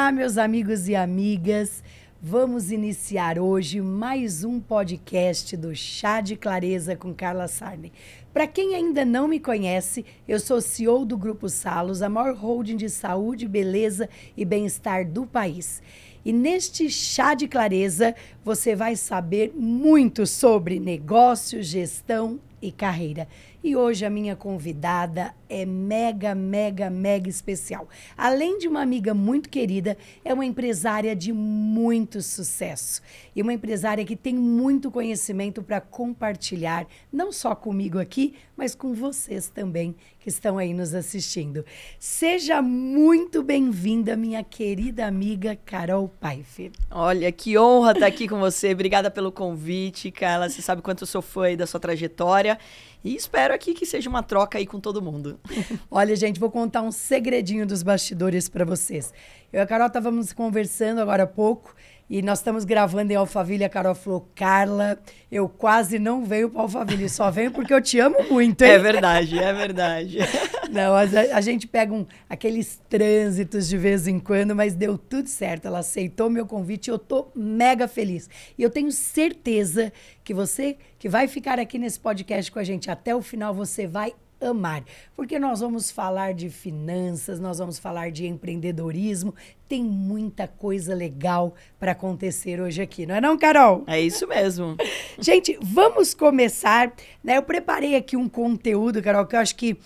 Olá, meus amigos e amigas. Vamos iniciar hoje mais um podcast do Chá de Clareza com Carla Sarney. Para quem ainda não me conhece, eu sou CEO do Grupo Salos, a maior holding de saúde, beleza e bem-estar do país. E neste Chá de Clareza, você vai saber muito sobre negócio, gestão e carreira. E hoje a minha convidada é mega especial. Além de uma amiga muito querida, é uma empresária de muito sucesso. E uma empresária que tem muito conhecimento para compartilhar, não só comigo aqui, mas com vocês também que estão aí nos assistindo. Seja muito bem-vinda, minha querida amiga Carol Pfeiffer. Olha, que honra estar aqui com você. Obrigada pelo convite, Carla. Você sabe quanto eu sou fã aí da sua trajetória. E espero aqui que seja uma troca aí com todo mundo. Olha, gente, vou contar um segredinho dos bastidores para vocês. Eu e a Carol estávamos conversando agora há pouco e nós estamos gravando em Alphaville. A Carol falou, Carla, eu quase não venho para Alphaville, só venho porque eu te amo muito, hein? É verdade, é verdade. Não, a gente pega aqueles trânsitos de vez em quando, mas deu tudo certo. Ela aceitou meu convite e eu tô mega feliz. E eu tenho certeza que você que vai ficar aqui nesse podcast com a gente até o final, você vai amar. Porque nós vamos falar de finanças, nós vamos falar de empreendedorismo. Tem muita coisa legal para acontecer hoje aqui, não é não, Carol? É isso mesmo. Gente, vamos começar, né? Eu preparei aqui um conteúdo, Carol, que eu acho que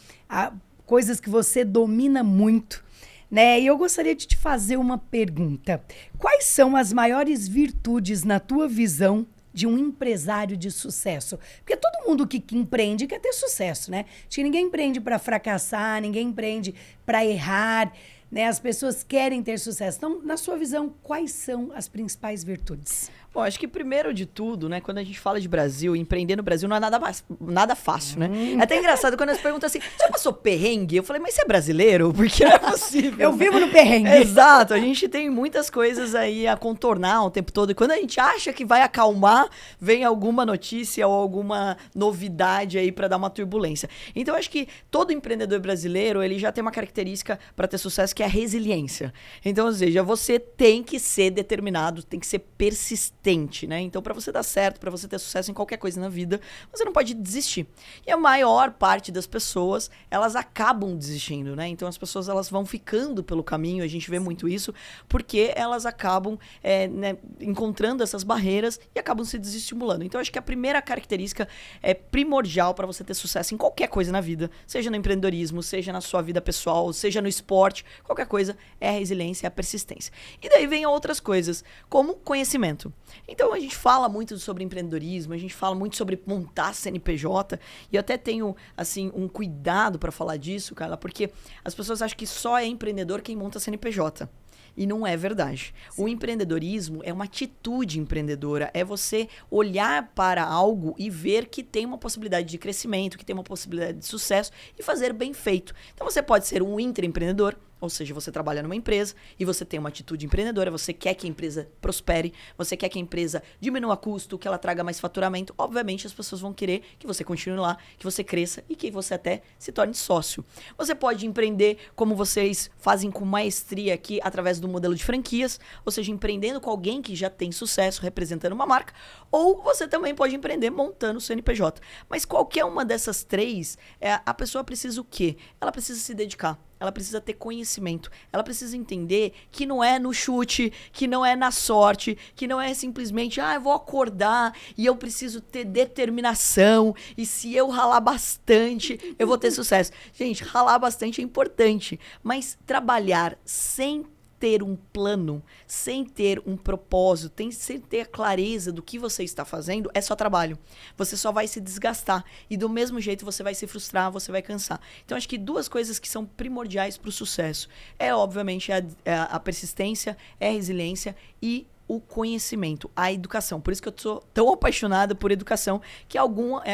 coisas que você domina muito, né? E eu gostaria de te fazer uma pergunta. Quais são as maiores virtudes na tua visão de um empresário de sucesso? Porque todo mundo que empreende quer ter sucesso, né? Acho que ninguém empreende para fracassar, ninguém empreende para errar, né? As pessoas querem ter sucesso. Então, na sua visão, quais são as principais virtudes? Bom, acho que primeiro de tudo, né, quando a gente fala de Brasil, empreender no Brasil não é nada fácil, né? É até engraçado quando eles perguntam assim, você passou perrengue? Eu falei, mas você é brasileiro? Porque não é possível. Eu vivo no perrengue. Exato, a gente tem muitas coisas aí a contornar o tempo todo. E quando a gente acha que vai acalmar, vem alguma notícia ou alguma novidade aí para dar uma turbulência. Então, acho que todo empreendedor brasileiro, ele já tem uma característica para ter sucesso, que é a resiliência. Então, ou seja, você tem que ser determinado, tem que ser persistente. Né? Então, para você dar certo, para você ter sucesso em qualquer coisa na vida, você não pode desistir. E a maior parte das pessoas, elas acabam desistindo, né? Então, as pessoas, elas vão ficando pelo caminho, a gente vê muito isso, porque elas acabam né, encontrando essas barreiras e acabam se desestimulando. Então, acho que a primeira característica é primordial para você ter sucesso em qualquer coisa na vida, seja no empreendedorismo, seja na sua vida pessoal, seja no esporte, qualquer coisa, é a resiliência, é a persistência. E daí vem outras coisas, como conhecimento. Então, a gente fala muito sobre empreendedorismo, a gente fala muito sobre montar CNPJ, e eu até tenho, assim, um cuidado para falar disso, Carla, porque as pessoas acham que só é empreendedor quem monta CNPJ. E não é verdade. Sim. O empreendedorismo é uma atitude empreendedora, é você olhar para algo e ver que tem uma possibilidade de crescimento, que tem uma possibilidade de sucesso e fazer bem feito. Então, você pode ser um intraempreendedor, ou seja, você trabalha numa empresa e você tem uma atitude empreendedora, você quer que a empresa prospere, você quer que a empresa diminua custo, que ela traga mais faturamento. Obviamente, as pessoas vão querer que você continue lá, que você cresça e que você até se torne sócio. Você pode empreender como vocês fazem com maestria aqui, através do modelo de franquias, ou seja, empreendendo com alguém que já tem sucesso, representando uma marca, ou você também pode empreender montando o CNPJ. Mas qualquer uma dessas três, a pessoa precisa o quê? Ela precisa se dedicar. Ela precisa ter conhecimento. Ela precisa entender que não é no chute, que não é na sorte, que não é simplesmente, eu vou acordar e eu preciso ter determinação e se eu ralar bastante, eu vou ter sucesso. Gente, ralar bastante é importante, mas trabalhar sem ter um plano, sem ter um propósito, sem ter a clareza do que você está fazendo, é só trabalho. Você só vai se desgastar e do mesmo jeito você vai se frustrar, você vai cansar. Então, acho que duas coisas que são primordiais para o sucesso obviamente, a persistência, a resiliência e o conhecimento, a educação. Por isso que eu sou tão apaixonada por educação, que é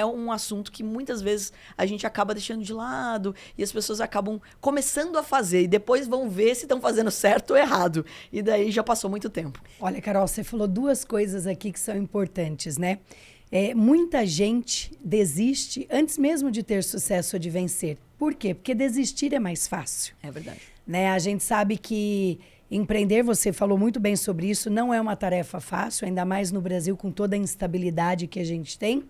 um assunto que muitas vezes a gente acaba deixando de lado e as pessoas acabam começando a fazer e depois vão ver se estão fazendo certo ou errado. E daí já passou muito tempo. Olha, Carol, você falou duas coisas aqui que são importantes, né? Muita gente desiste antes mesmo de ter sucesso ou de vencer. Por quê? Porque desistir é mais fácil. É verdade. Né? A gente sabe que Empreender, você falou muito bem sobre isso, não é uma tarefa fácil, ainda mais no Brasil com toda a instabilidade que a gente tem.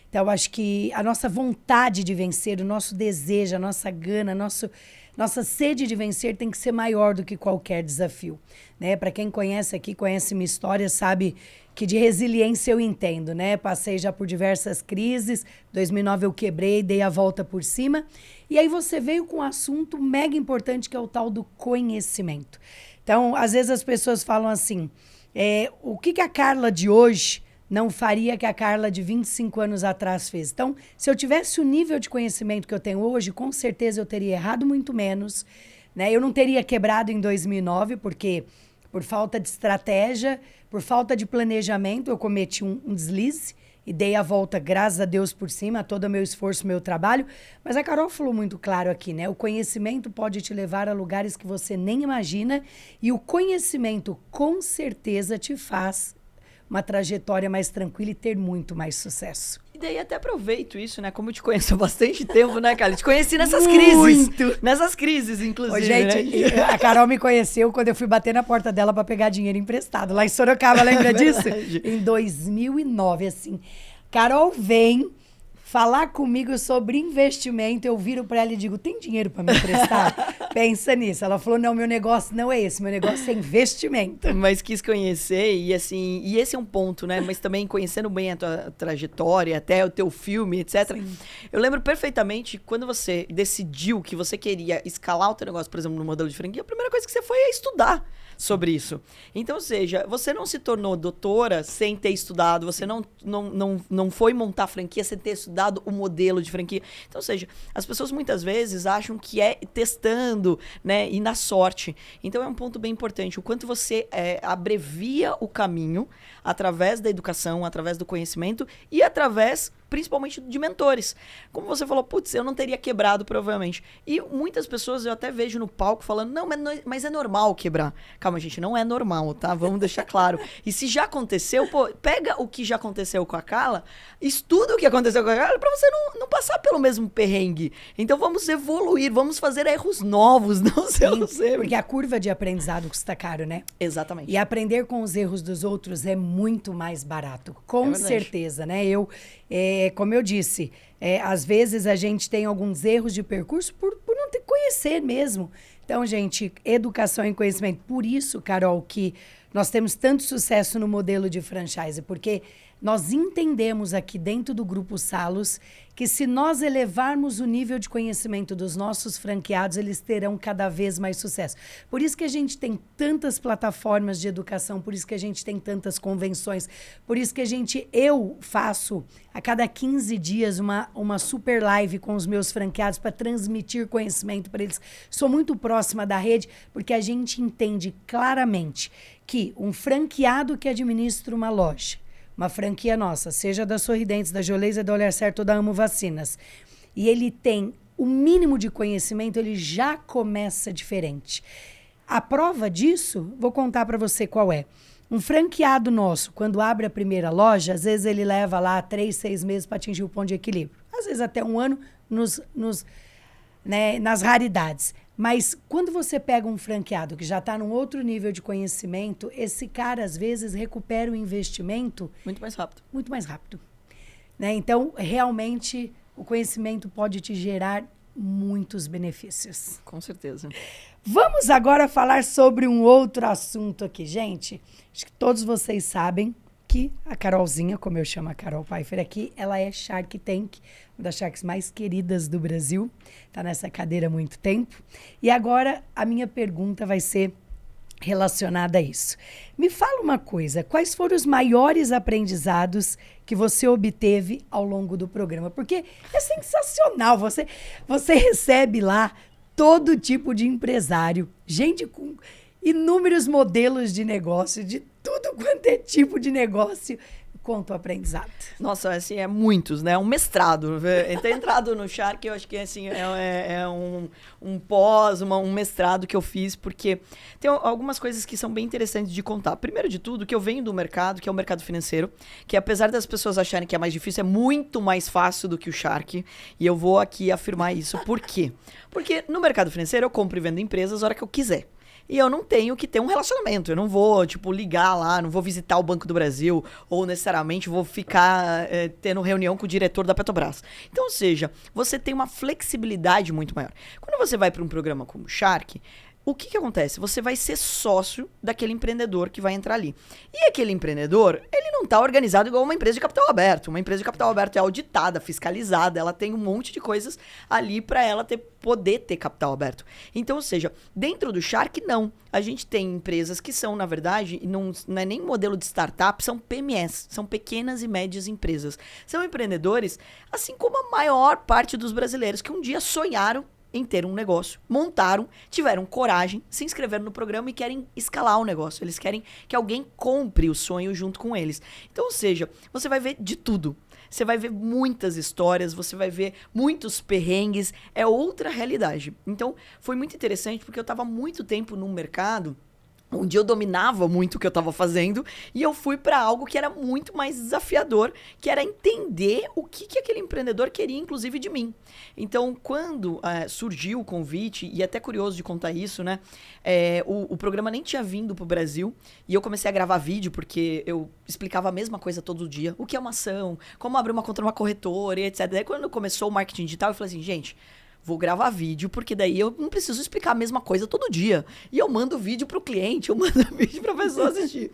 Então, eu acho que a nossa vontade de vencer, o nosso desejo, a nossa gana, nossa sede de vencer tem que ser maior do que qualquer desafio, né? Para quem conhece aqui, conhece minha história, sabe que de resiliência eu entendo, né? Passei já por diversas crises, 2009 eu quebrei, dei a volta por cima, e aí você veio com um assunto mega importante que é o tal do conhecimento. Então, às vezes as pessoas falam assim, o que a Carla de hoje não faria que a Carla de 25 anos atrás fez. Então, se eu tivesse o nível de conhecimento que eu tenho hoje, com certeza eu teria errado muito menos, né? Eu não teria quebrado em 2009, porque por falta de estratégia, por falta de planejamento, eu cometi um deslize e dei a volta, graças a Deus, por cima, todo o meu esforço, meu trabalho. Mas a Carol falou muito claro aqui, né? O conhecimento pode te levar a lugares que você nem imagina e o conhecimento, com certeza, te faz uma trajetória mais tranquila e ter muito mais sucesso. E daí até aproveito isso, né? Como eu te conheço há bastante tempo, né, Carla? Te conheci nessas crises. Nessas crises, inclusive. Ô, gente, né? A Carol me conheceu quando eu fui bater na porta dela para pegar dinheiro emprestado. Lá em Sorocaba, lembra disso? Em 2009, assim. Carol vem falar comigo sobre investimento, eu viro para ela e digo, tem dinheiro para me emprestar? Pensa nisso. Ela falou, não, meu negócio não é esse, meu negócio é investimento. Mas quis conhecer e assim, e esse é um ponto, né? Mas também conhecendo bem a tua trajetória, até o teu filme, etc. Sim. Eu lembro perfeitamente quando você decidiu que você queria escalar o teu negócio, por exemplo, no modelo de franquia, a primeira coisa que você foi é estudar sobre isso. Então, ou seja, você não se tornou doutora sem ter estudado, você não foi montar franquia sem ter estudado o modelo de franquia. Então, ou seja, as pessoas muitas vezes acham que é testando, né, e na sorte. Então, é um ponto bem importante. O quanto você abrevia o caminho através da educação, através do conhecimento e através, principalmente, de mentores. Como você falou, putz, eu não teria quebrado, provavelmente. E muitas pessoas eu até vejo no palco falando, não, mas é normal quebrar. Calma, gente, não é normal, tá? Vamos deixar claro. E se já aconteceu, pô, pega o que já aconteceu com a Carla, estuda o que aconteceu com a Carla pra você não passar pelo mesmo perrengue. Então vamos evoluir, vamos fazer erros novos, não seus erros. Porque a curva de aprendizado custa caro, né? Exatamente. E aprender com os erros dos outros é muito mais barato. Com certeza, né? Como eu disse, às vezes a gente tem alguns erros de percurso por não conhecer mesmo. Então, gente, educação e conhecimento. Por isso, Carol, que nós temos tanto sucesso no modelo de franchise, porque nós entendemos aqui dentro do Grupo Salos que se nós elevarmos o nível de conhecimento dos nossos franqueados, eles terão cada vez mais sucesso. Por isso que a gente tem tantas plataformas de educação, por isso que a gente tem tantas convenções, por isso que eu faço a cada 15 dias uma super live com os meus franqueados para transmitir conhecimento para eles. Sou muito próxima da rede, porque a gente entende claramente que um franqueado que administra uma loja, uma franquia nossa, seja da Sorridentes, da Geolesa, da Olhar Certo ou da Amo Vacinas, e ele tem o mínimo de conhecimento, ele já começa diferente. A prova disso, vou contar para você qual é. Um franqueado nosso, quando abre a primeira loja, às vezes ele leva lá 3, 6 meses para atingir o ponto de equilíbrio. Às vezes até um ano nas raridades. Mas quando você pega um franqueado que já está num outro nível de conhecimento, esse cara, às vezes, recupera o investimento... Muito mais rápido. Muito mais rápido. Né? Então, realmente, o conhecimento pode te gerar muitos benefícios. Com certeza. Vamos agora falar sobre um outro assunto aqui, gente. Acho que todos vocês sabem que a Carolzinha, como eu chamo a Carol Pfeiffer aqui, ela é Shark Tank, uma das Sharks mais queridas do Brasil. Está nessa cadeira há muito tempo. E agora a minha pergunta vai ser relacionada a isso. Me fala uma coisa, quais foram os maiores aprendizados que você obteve ao longo do programa? Porque é sensacional, você recebe lá todo tipo de empresário, gente com inúmeros modelos de negócio, de tudo quanto é tipo de negócio. Conta o aprendizado. Nossa, assim, é muitos, né? Um mestrado. Ter entrado no Shark, eu acho que assim, um pós, um mestrado que eu fiz, porque tem algumas coisas que são bem interessantes de contar. Primeiro de tudo, que eu venho do mercado, que é o mercado financeiro, que apesar das pessoas acharem que é mais difícil, é muito mais fácil do que o Shark. E eu vou aqui afirmar isso. Por quê? Porque no mercado financeiro eu compro e vendo empresas a hora que eu quiser. e eu não tenho que ter um relacionamento. Eu não vou, tipo, ligar lá, não vou visitar o Banco do Brasil, ou necessariamente vou ficar tendo reunião com o diretor da Petrobras. Então, ou seja, você tem uma flexibilidade muito maior. Quando você vai para um programa como o Shark, o que acontece? Você vai ser sócio daquele empreendedor que vai entrar ali. E aquele empreendedor, ele não está organizado igual uma empresa de capital aberto. Uma empresa de capital aberto é auditada, fiscalizada, ela tem um monte de coisas ali para ela poder ter capital aberto. Então, ou seja, dentro do Shark, não. A gente tem empresas que são, na verdade, não é nem modelo de startup, são PMS, são pequenas e médias empresas. São empreendedores, assim como a maior parte dos brasileiros, que um dia sonharam em ter um negócio, montaram, tiveram coragem, se inscreveram no programa e querem escalar o negócio. Eles querem que alguém compre o sonho junto com eles. Então, ou seja, você vai ver de tudo. Você vai ver muitas histórias, você vai ver muitos perrengues. É outra realidade. Então, foi muito interessante porque eu estava muito tempo no mercado onde eu dominava muito o que eu estava fazendo e eu fui para algo que era muito mais desafiador, que era entender o que aquele empreendedor queria, inclusive, de mim. Então, quando surgiu o convite, e é até curioso de contar isso, né? O programa nem tinha vindo para o Brasil e eu comecei a gravar vídeo porque eu explicava a mesma coisa todo dia. O que é uma ação, como abrir uma conta numa corretora e etc. Daí, quando começou o marketing digital, eu falei assim, gente, vou gravar vídeo, porque daí eu não preciso explicar a mesma coisa todo dia. E eu mando vídeo pro cliente, eu mando vídeo pra pessoa assistir.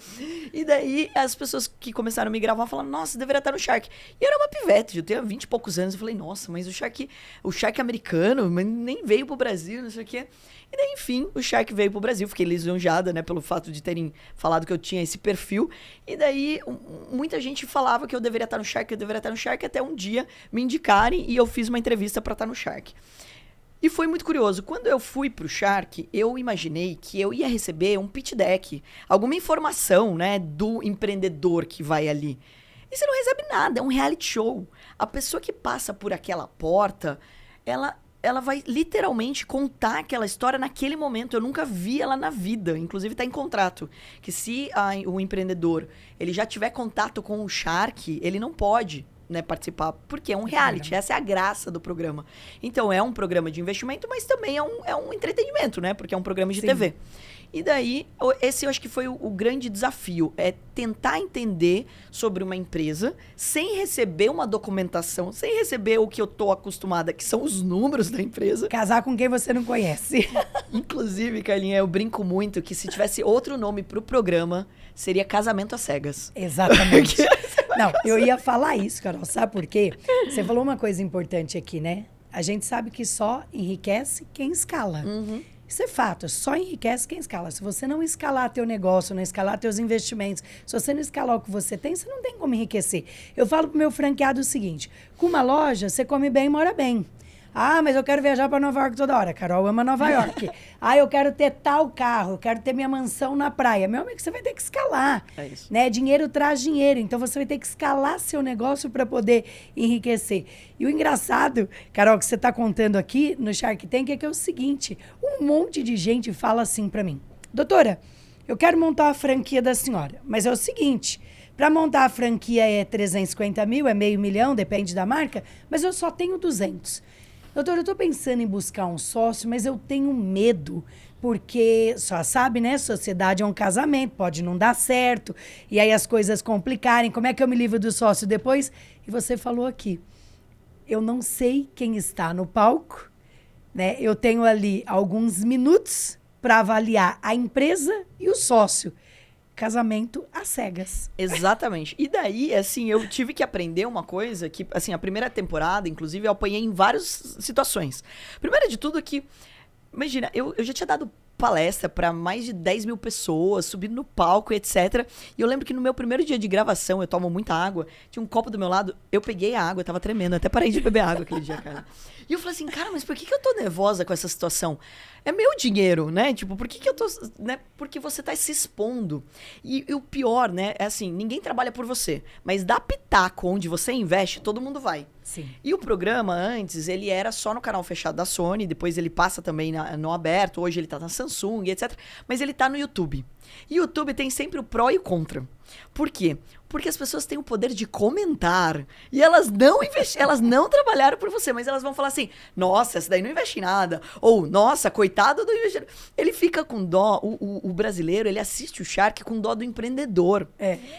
E daí as pessoas que começaram a me gravar falaram, nossa, deveria estar no Shark. E eu era uma pivete, eu tenho 20 e poucos anos. Eu falei, nossa, mas o Shark americano nem veio pro Brasil, não sei o quê. E daí, enfim, o Shark veio pro Brasil. Fiquei lisonjeada, né, pelo fato de terem falado que eu tinha esse perfil. E daí, muita gente falava que eu deveria estar no Shark, até um dia me indicarem e eu fiz uma entrevista para estar no Shark. E foi muito curioso. Quando eu fui pro Shark, eu imaginei que eu ia receber um pitch deck, alguma informação, né, do empreendedor que vai ali. E você não recebe nada, é um reality show. A pessoa que passa por aquela porta, ela vai literalmente contar aquela história naquele momento. Eu nunca vi ela na vida. Inclusive está em contrato. Que se o empreendedor ele já tiver contato com o Shark, ele não pode, né, participar. Porque é um reality. Essa é a graça do programa. Então é um programa de investimento, mas também é um entretenimento, né? Porque é um programa de TV. E daí, esse eu acho que foi o grande desafio. É tentar entender sobre uma empresa sem receber uma documentação, sem receber o que eu tô acostumada, que são os números da empresa. Casar com quem você não conhece. Inclusive, Carlinha, eu brinco muito que se tivesse outro nome pro programa, seria Casamento às Cegas. Exatamente. Não, eu ia falar isso, Carol. Sabe por quê? Você falou uma coisa importante aqui, né? A gente sabe que só enriquece quem escala. Uhum. Isso é fato, só enriquece quem escala. Se você não escalar teu negócio, não escalar teus investimentos, se você não escalar o que você tem, você não tem como enriquecer. Eu falo pro meu franqueado o seguinte, com uma loja, você come bem e mora bem. Ah, mas eu quero viajar para Nova York toda hora. Carol ama Nova York. Ah, eu quero ter tal carro, eu quero ter minha mansão na praia. Meu amigo, você vai ter que escalar. É isso. Né? Dinheiro traz dinheiro. Então, você vai ter que escalar seu negócio para poder enriquecer. E o engraçado, Carol, que você está contando aqui no Shark Tank é que é o seguinte. Um monte de gente fala assim para mim. Doutora, eu quero montar a franquia da senhora. Mas é o seguinte... Para montar a franquia é 350 mil, é $500 mil, depende da marca. Mas eu só tenho 200. Doutor, eu estou pensando em buscar um sócio, mas eu tenho medo, porque, só sabe, né? Sociedade é um casamento, pode não dar certo, e aí as coisas complicarem. Como é que eu me livro do sócio depois? E você falou aqui, eu não sei quem está no palco, né? Eu tenho ali alguns minutos para avaliar a empresa e o sócio. Casamento às cegas. Exatamente. E daí, assim, eu tive que aprender uma coisa que, assim, a primeira temporada, inclusive, eu apanhei em várias situações. Primeiro de tudo que, imagina, eu já tinha dado palestra para mais de 10 mil pessoas, subindo no palco e etc. E eu lembro que no meu primeiro dia de gravação, eu tomo muita água, tinha um copo do meu lado, eu peguei a água, eu tava tremendo, até parei de beber água aquele dia, cara. E eu falei assim, cara, mas por que eu tô nervosa com essa situação? É meu dinheiro, né? Tipo, por que eu tô... Né? Porque você tá se expondo. E o pior, né? É assim, ninguém trabalha por você. Mas dá pitaco onde você investe, todo mundo vai. Sim. E o programa, antes, ele era só no canal fechado da Sony. Depois ele passa também no aberto. Hoje ele tá na Samsung, etc. Mas ele tá no YouTube. E o YouTube tem sempre o pró e o contra. Por quê? Porque as pessoas têm o poder de comentar e elas não trabalharam por você, mas elas vão falar assim, nossa, essa daí não investe em nada. Ou, nossa, coitado do investidor. Ele fica com dó, o brasileiro, ele assiste o Shark com dó do empreendedor.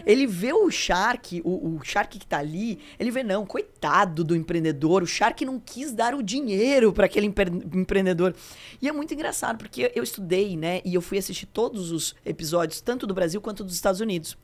Ele vê o Shark, o Shark que tá ali, ele vê, não, coitado do empreendedor, o Shark não quis dar o dinheiro para aquele empreendedor. E é muito engraçado, porque eu estudei, né, e eu fui assistir todos os episódios, tanto do Brasil quanto dos Estados Unidos.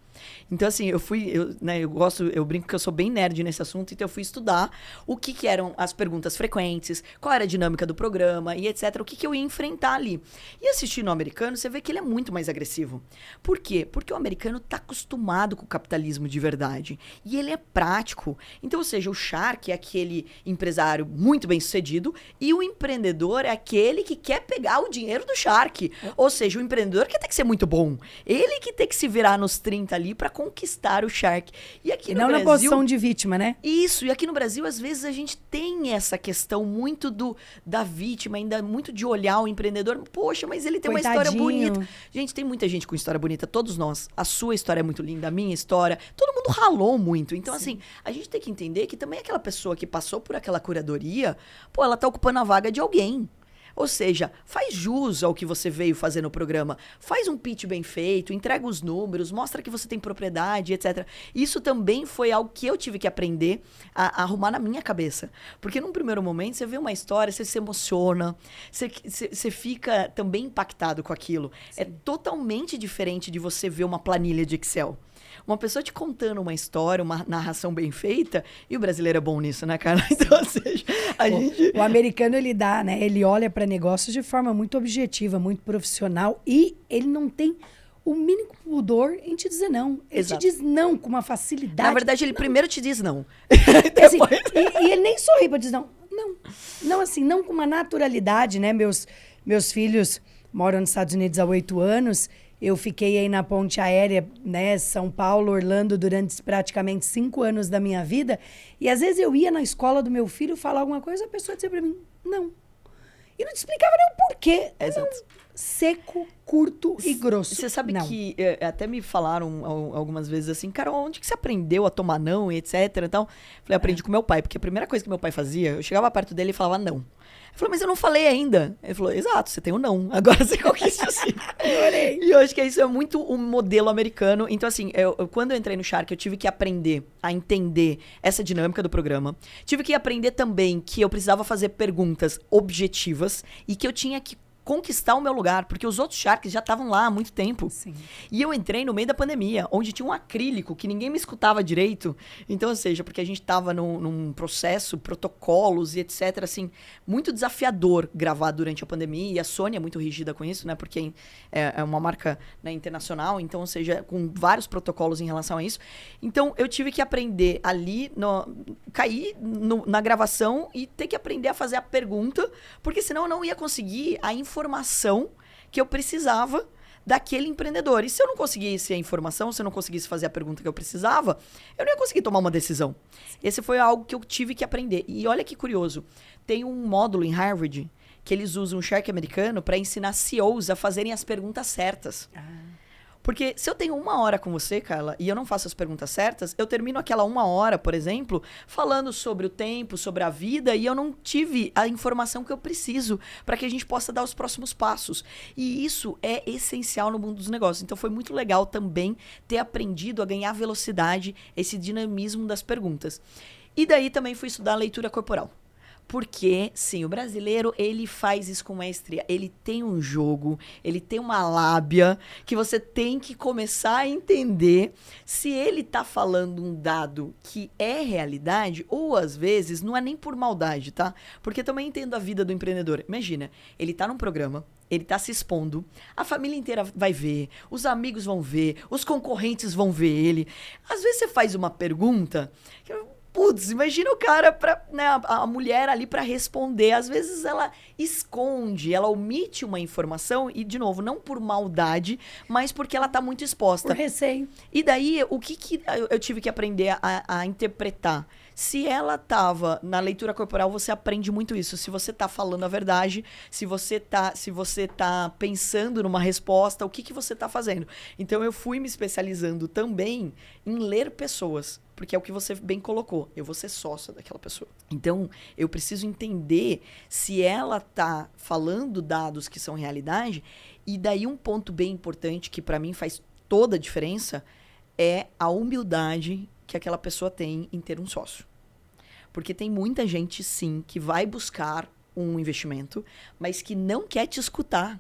Então, assim, eu brinco que eu sou bem nerd nesse assunto, então eu fui estudar o que eram as perguntas frequentes, qual era a dinâmica do programa e etc, o que eu ia enfrentar ali. E assistindo o americano, você vê que ele é muito mais agressivo. Por quê? Porque o americano tá acostumado com o capitalismo de verdade. E ele é prático. Então, ou seja, o Shark é aquele empresário muito bem sucedido e o empreendedor é aquele que quer pegar o dinheiro do Shark. Ou seja, o empreendedor que tem que ser muito bom. Ele que tem que se virar nos 30 ali para conquistar o Shark. E aqui no não Brasil, na posição de vítima, né? Isso, e aqui no Brasil, às vezes, a gente tem essa questão muito da vítima, ainda muito de olhar o empreendedor. Poxa, mas ele tem uma história bonita. Gente, tem muita gente com história bonita, todos nós. A sua história é muito linda, a minha história. Todo mundo ralou muito. Então, assim, a gente tem que entender que também aquela pessoa que passou por aquela curadoria, pô, ela tá ocupando a vaga de alguém. Ou seja, faz jus ao que você veio fazer no programa. Faz um pitch bem feito, entrega os números, mostra que você tem propriedade, etc. Isso também foi algo que eu tive que aprender a arrumar na minha cabeça. Porque num primeiro momento, você vê uma história, você se emociona, você fica também impactado com aquilo. Sim. É totalmente diferente de você ver uma planilha de Excel. Uma pessoa te contando uma história, uma narração bem feita, e o brasileiro é bom nisso, né, cara? Então, ou seja, o americano, ele dá, né? Ele olha para negócios de forma muito objetiva, muito profissional, e ele não tem o mínimo pudor em te dizer não. Ele te diz não com uma facilidade. Na verdade, ele primeiro te diz não. Assim, e ele nem sorri para dizer não. Não. Não assim, não com uma naturalidade, né? Meus filhos moram nos Estados Unidos há 8 anos. Eu fiquei aí na ponte aérea, né, São Paulo, Orlando, durante praticamente 5 anos da minha vida. E às vezes eu ia na escola do meu filho falar alguma coisa, a pessoa dizia pra mim, não. E não te explicava nem o porquê. Exato. Não. Seco, curto e grosso. Você sabe não. que até me falaram algumas vezes assim, cara, onde que você aprendeu a tomar não e etc. Então, falei, aprendi com meu pai, porque a primeira coisa que meu pai fazia, eu chegava perto dele e falava não. Eu falei, mas eu não falei ainda. Ele falou, exato, você tem o não. Agora você conquista assim. E eu acho que isso é muito o modelo americano. Então, assim, quando eu entrei no Shark, eu tive que aprender a entender essa dinâmica do programa. Tive que aprender também que eu precisava fazer perguntas objetivas e que eu tinha que conquistar o meu lugar, porque os outros Sharks já estavam lá há muito tempo. Sim. E eu entrei no meio da pandemia, onde tinha um acrílico que ninguém me escutava direito. Então, ou seja, porque a gente estava num processo, protocolos e etc, assim, muito desafiador gravar durante a pandemia. E a Sony é muito rígida com isso, né? Porque é uma marca, né, internacional, então, ou seja, com vários protocolos em relação a isso. Então, eu tive que aprender ali, cair na gravação e ter que aprender a fazer a pergunta, porque senão eu não ia conseguir a informação que eu precisava daquele empreendedor. E se eu não conseguisse a informação, se eu não conseguisse fazer a pergunta que eu precisava, eu não ia conseguir tomar uma decisão. Esse foi algo que eu tive que aprender. E olha que curioso, tem um módulo em Harvard que eles usam o Shark americano para ensinar CEOs a fazerem as perguntas certas. Porque se eu tenho 1 hora com você, Carla, e eu não faço as perguntas certas, eu termino aquela 1 hora, por exemplo, falando sobre o tempo, sobre a vida, e eu não tive a informação que eu preciso para que a gente possa dar os próximos passos. E isso é essencial no mundo dos negócios. Então foi muito legal também ter aprendido a ganhar velocidade, esse dinamismo das perguntas. E daí também fui estudar leitura corporal. Porque, sim, o brasileiro, ele faz isso com maestria. Ele tem um jogo, ele tem uma lábia que você tem que começar a entender se ele tá falando um dado que é realidade ou, às vezes, não é nem por maldade, tá? Porque também entendo a vida do empreendedor. Imagina, ele tá num programa, ele tá se expondo, a família inteira vai ver, os amigos vão ver, os concorrentes vão ver ele. Às vezes você faz uma pergunta... putz, imagina o cara, né, a mulher ali para responder. Às vezes ela esconde, ela omite uma informação e, de novo, não por maldade, mas porque ela tá muito exposta. Por receio. E daí, o que eu tive que aprender a interpretar? Se ela tava na leitura corporal, você aprende muito isso. Se você tá falando a verdade, se você tá pensando numa resposta, o que você tá fazendo? Então, eu fui me especializando também em ler pessoas. Porque é o que você bem colocou. Eu vou ser sócia daquela pessoa. Então, eu preciso entender se ela tá falando dados que são realidade. E daí, um ponto bem importante que para mim faz toda a diferença é a humildade que aquela pessoa tem em ter um sócio. Porque tem muita gente, sim, que vai buscar um investimento, mas que não quer te escutar.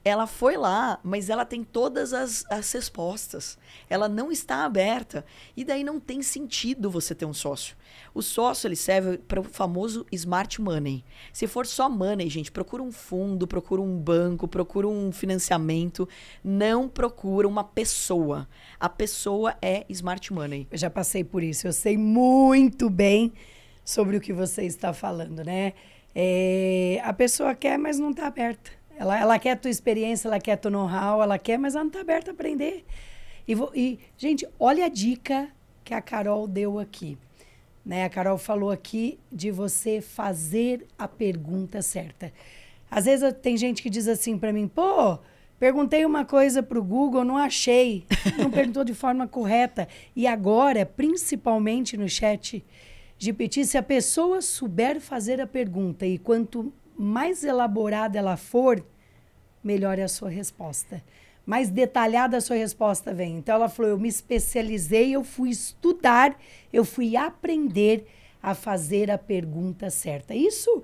Ela foi lá, mas ela tem todas as respostas. Ela não está aberta. E daí não tem sentido você ter um sócio. O sócio, ele serve para o famoso smart money. Se for só money, gente, procura um fundo, procura um banco, procura um financiamento. Não procura uma pessoa. A pessoa é smart money. Eu já passei por isso. Eu sei muito bem sobre o que você está falando, né? A pessoa quer, mas não está aberta. Ela quer a tua experiência, ela quer a tua know-how, ela quer, mas ela não está aberta a aprender. Gente, olha a dica que a Carol deu aqui. Né? A Carol falou aqui de você fazer a pergunta certa. Às vezes tem gente que diz assim para mim, pô, perguntei uma coisa para o Google, não achei, não perguntou de forma correta. E agora, principalmente no chat GPT, se a pessoa souber fazer a pergunta e quanto mais elaborada ela for, melhor é a sua resposta. Mais detalhada a sua resposta vem. Então, ela falou, eu me especializei, eu fui estudar, eu fui aprender a fazer a pergunta certa. Isso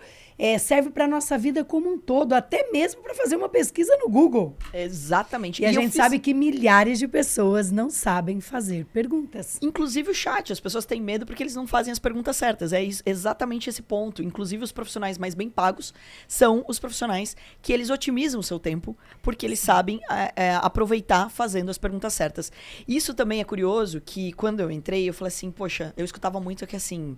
serve para a nossa vida como um todo, até mesmo para fazer uma pesquisa no Google. Exatamente. E a gente sabe que milhares de pessoas não sabem fazer perguntas. Inclusive o chat, as pessoas têm medo porque eles não fazem as perguntas certas. É exatamente esse ponto. Inclusive os profissionais mais bem pagos são os profissionais que eles otimizam o seu tempo porque eles sabem aproveitar fazendo as perguntas certas. Isso também é curioso que quando eu entrei, eu falei assim, poxa, eu escutava muito que assim,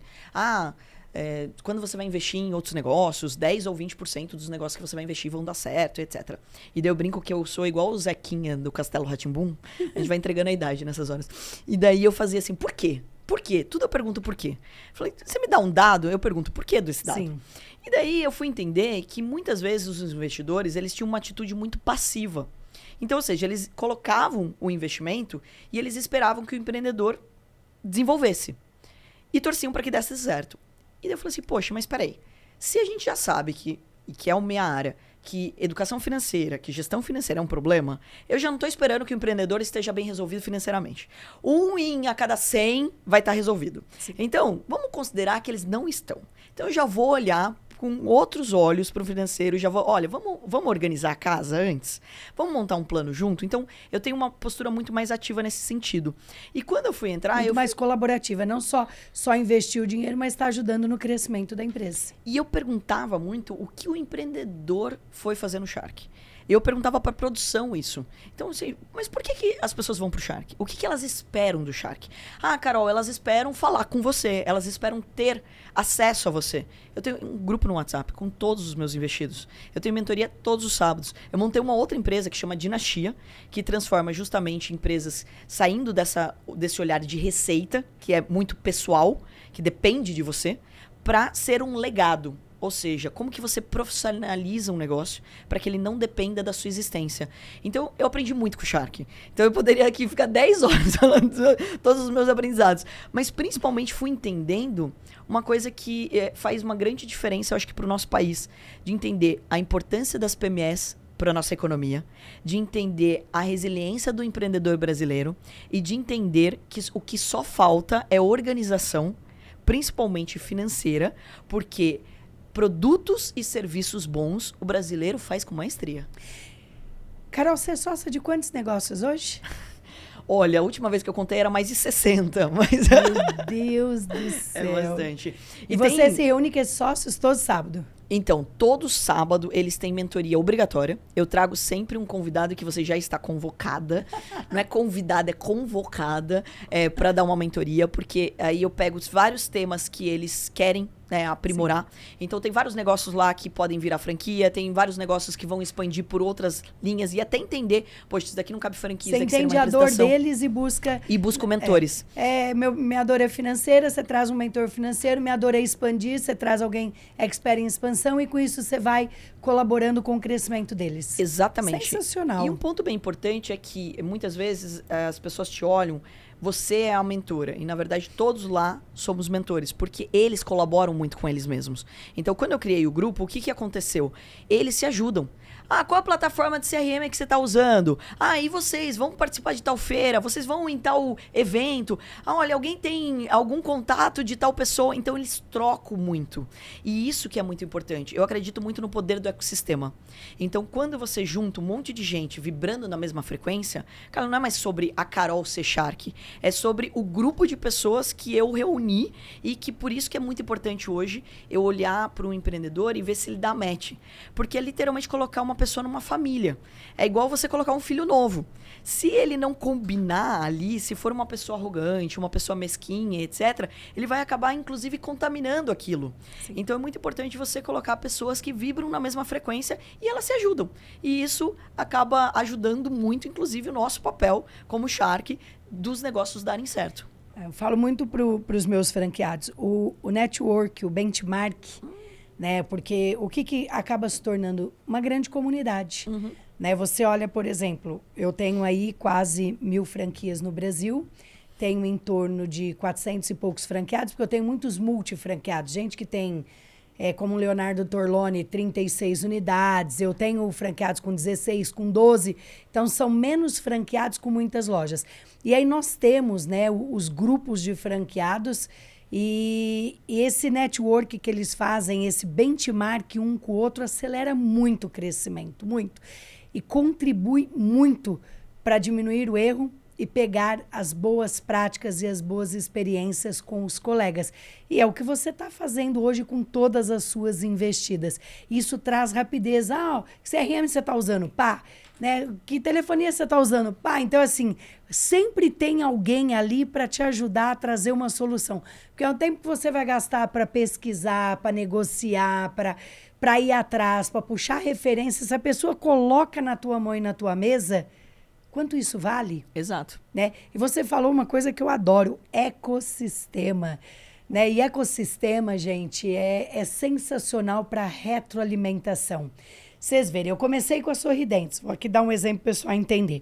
quando você vai investir em outros negócios, 10 ou 20% dos negócios que você vai investir vão dar certo, etc. E daí eu brinco que eu sou igual o Zequinha do Castelo Rá-Tim-Bum. A gente vai entregando a idade nessas horas. E daí eu fazia assim, por quê? Por quê? Tudo eu pergunto por quê. Falei, você me dá um dado, eu pergunto por quê desse dado. Sim. E daí eu fui entender que muitas vezes os investidores, eles tinham uma atitude muito passiva. Então, ou seja, eles colocavam o investimento e eles esperavam que o empreendedor desenvolvesse. E torciam para que desse certo. E daí eu falei assim, poxa, mas peraí. Se a gente já sabe que é a minha área, que educação financeira, que gestão financeira é um problema, eu já não estou esperando que o empreendedor esteja bem resolvido financeiramente. 1 em a cada 100 vai estar resolvido. Sim. Então, vamos considerar que eles não estão. Então, eu já vou olhar com outros olhos para o financeiro, já vou, olha, vamos organizar a casa antes? Vamos montar um plano junto? Então, eu tenho uma postura muito mais ativa nesse sentido. E quando eu fui entrar... Muito mais colaborativa, não só investir o dinheiro, mas está ajudando no crescimento da empresa. E eu perguntava muito o que o empreendedor foi fazer no Shark. Eu perguntava para a produção isso. Então, assim, mas por que as pessoas vão pro Shark? O que elas esperam do Shark? Ah, Carol, elas esperam falar com você. Elas esperam ter acesso a você. Eu tenho um grupo no WhatsApp com todos os meus investidos. Eu tenho mentoria todos os sábados. Eu montei uma outra empresa que chama Dinastia, que transforma justamente empresas saindo desse olhar de receita, que é muito pessoal, que depende de você, para ser um legado. Ou seja, como que você profissionaliza um negócio para que ele não dependa da sua existência. Então, eu aprendi muito com o Shark. Então, eu poderia aqui ficar 10 horas falando todos os meus aprendizados. Mas, principalmente, fui entendendo uma coisa que faz uma grande diferença, eu acho que para o nosso país, de entender a importância das PMEs para a nossa economia, de entender a resiliência do empreendedor brasileiro e de entender que o que só falta é organização, principalmente financeira, porque... produtos e serviços bons, o brasileiro faz com maestria. Carol, você é sócia de quantos negócios hoje? Olha, a última vez que eu contei era mais de 60. Mas... Meu Deus do céu. É bastante. E você se reúne com esses sócios todo sábado? Então, todo sábado eles têm mentoria obrigatória. Eu trago sempre um convidado que você já está convocada. Não é convidada, é convocada para dar uma mentoria, porque aí eu pego os vários temas que eles querem, né, aprimorar. Sim. Então tem vários negócios lá que podem virar franquia, tem vários negócios que vão expandir por outras linhas e até entender, poxa, isso daqui não cabe franquia, você isso aqui entende a dor deles e busca... E busca mentores. Minha dor é financeira, você traz um mentor financeiro, minha dor é expandir, você traz alguém expert em expansão e com isso você vai colaborando com o crescimento deles. Exatamente. Sensacional. E um ponto bem importante é que muitas vezes as pessoas te olham, você é a mentora. E, na verdade, todos lá somos mentores, porque eles colaboram muito com eles mesmos. Então, quando eu criei o grupo, o que aconteceu? Eles se ajudam. Ah, qual a plataforma de CRM que você está usando? Ah, e vocês vão participar de tal feira? Vocês vão em tal evento? Ah, olha, alguém tem algum contato de tal pessoa? Então, eles trocam muito. E isso que é muito importante. Eu acredito muito no poder do ecossistema. Então, quando você junta um monte de gente vibrando na mesma frequência, cara, não é mais sobre a Carol Shark, é sobre o grupo de pessoas que eu reuni e que por isso que é muito importante hoje eu olhar para um empreendedor e ver se ele dá match. Porque é literalmente colocar uma pessoa numa família. É igual você colocar um filho novo. Se ele não combinar ali, se for uma pessoa arrogante, uma pessoa mesquinha, etc., ele vai acabar, inclusive, contaminando aquilo. Sim. Então, é muito importante você colocar pessoas que vibram na mesma frequência e elas se ajudam. E isso acaba ajudando muito, inclusive, o nosso papel como Shark dos negócios darem certo. Eu falo muito para os meus franqueados. O network, o benchmark... né? Porque o que acaba se tornando uma grande comunidade, né? Você olha, por exemplo, eu tenho aí quase 1.000 franquias no Brasil, tenho em torno de 400 e poucos franqueados, porque eu tenho muitos multifranqueados, gente que tem, como o Leonardo Torlone, 36 unidades, eu tenho franqueados com 16, com 12, então são menos franqueados com muitas lojas. E aí nós temos, né, os grupos de franqueados. E esse network que eles fazem, esse benchmark um com o outro, acelera muito o crescimento, muito. E contribui muito para diminuir o erro e pegar as boas práticas e as boas experiências com os colegas. E é o que você está fazendo hoje com todas as suas investidas. Isso traz rapidez. Ah, que CRM você está usando? Pá. Né? Que telefonia você está usando? Pá, então assim, sempre tem alguém ali para te ajudar a trazer uma solução. Porque é um tempo que você vai gastar para pesquisar, para negociar, para ir atrás, para puxar referência. Se a pessoa coloca na tua mão e na tua mesa, quanto isso vale? Exato. Né? E você falou uma coisa que eu adoro, ecossistema. Né? E ecossistema, gente, é sensacional para retroalimentação. Vocês verem, eu comecei com a Sorridentes. Vou aqui dar um exemplo para o pessoal entender.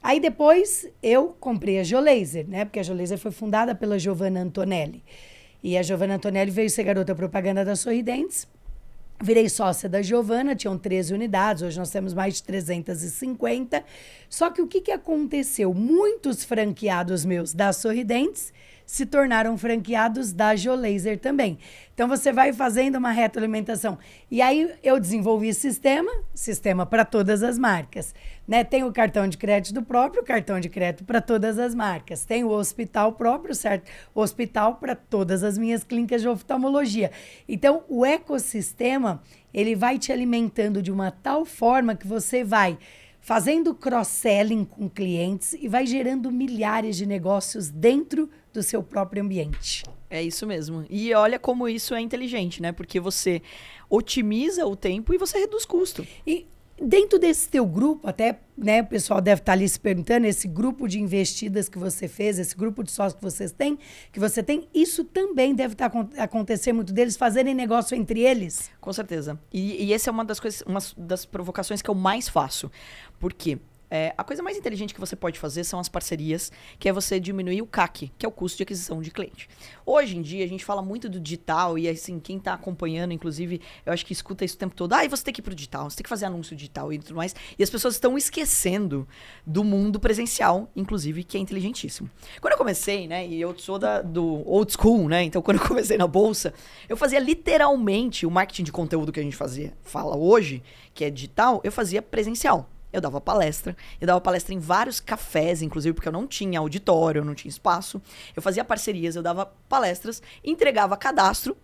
Aí depois eu comprei a Geolaser, né? Porque a Geolaser foi fundada pela Giovanna Antonelli. E a Giovanna Antonelli veio ser garota propaganda da Sorridentes. Virei sócia da Giovanna, tinham 13 unidades, hoje nós temos mais de 350. Só que o que aconteceu? Muitos franqueados meus da Sorridentes se tornaram franqueados da Geolaser também. Então, você vai fazendo uma retroalimentação. E aí, eu desenvolvi sistema para todas as marcas. Né? Tem o cartão de crédito próprio, cartão de crédito para todas as marcas. Tem o hospital próprio, certo? Hospital para todas as minhas clínicas de oftalmologia. Então, o ecossistema, ele vai te alimentando de uma tal forma que você vai fazendo cross-selling com clientes e vai gerando milhares de negócios dentro do seu próprio ambiente. É isso mesmo. E olha como isso é inteligente, né? Porque você otimiza o tempo e você reduz custo. E dentro desse teu grupo, até, né, o pessoal deve estar ali se perguntando, esse grupo de investidas que você fez, esse grupo de sócios que você tem, isso também deve estar acontecer muito deles fazerem negócio entre eles? Com certeza. E essa é uma das provocações que eu mais faço. Por quê? A coisa mais inteligente que você pode fazer são as parcerias, que é você diminuir o CAC, que é o custo de aquisição de cliente. Hoje em dia, a gente fala muito do digital e, assim, quem está acompanhando, inclusive, eu acho que escuta isso o tempo todo. E você tem que ir pro digital, você tem que fazer anúncio digital e tudo mais. E as pessoas estão esquecendo do mundo presencial, inclusive, que é inteligentíssimo. Quando eu comecei, né, e eu sou do old school, né, então quando eu comecei na bolsa, eu fazia literalmente o marketing de conteúdo que a gente fala hoje, que é digital, eu fazia presencial. Eu dava palestra em vários cafés, inclusive, porque eu não tinha auditório, eu não tinha espaço. Eu fazia parcerias, eu dava palestras, entregava cadastro,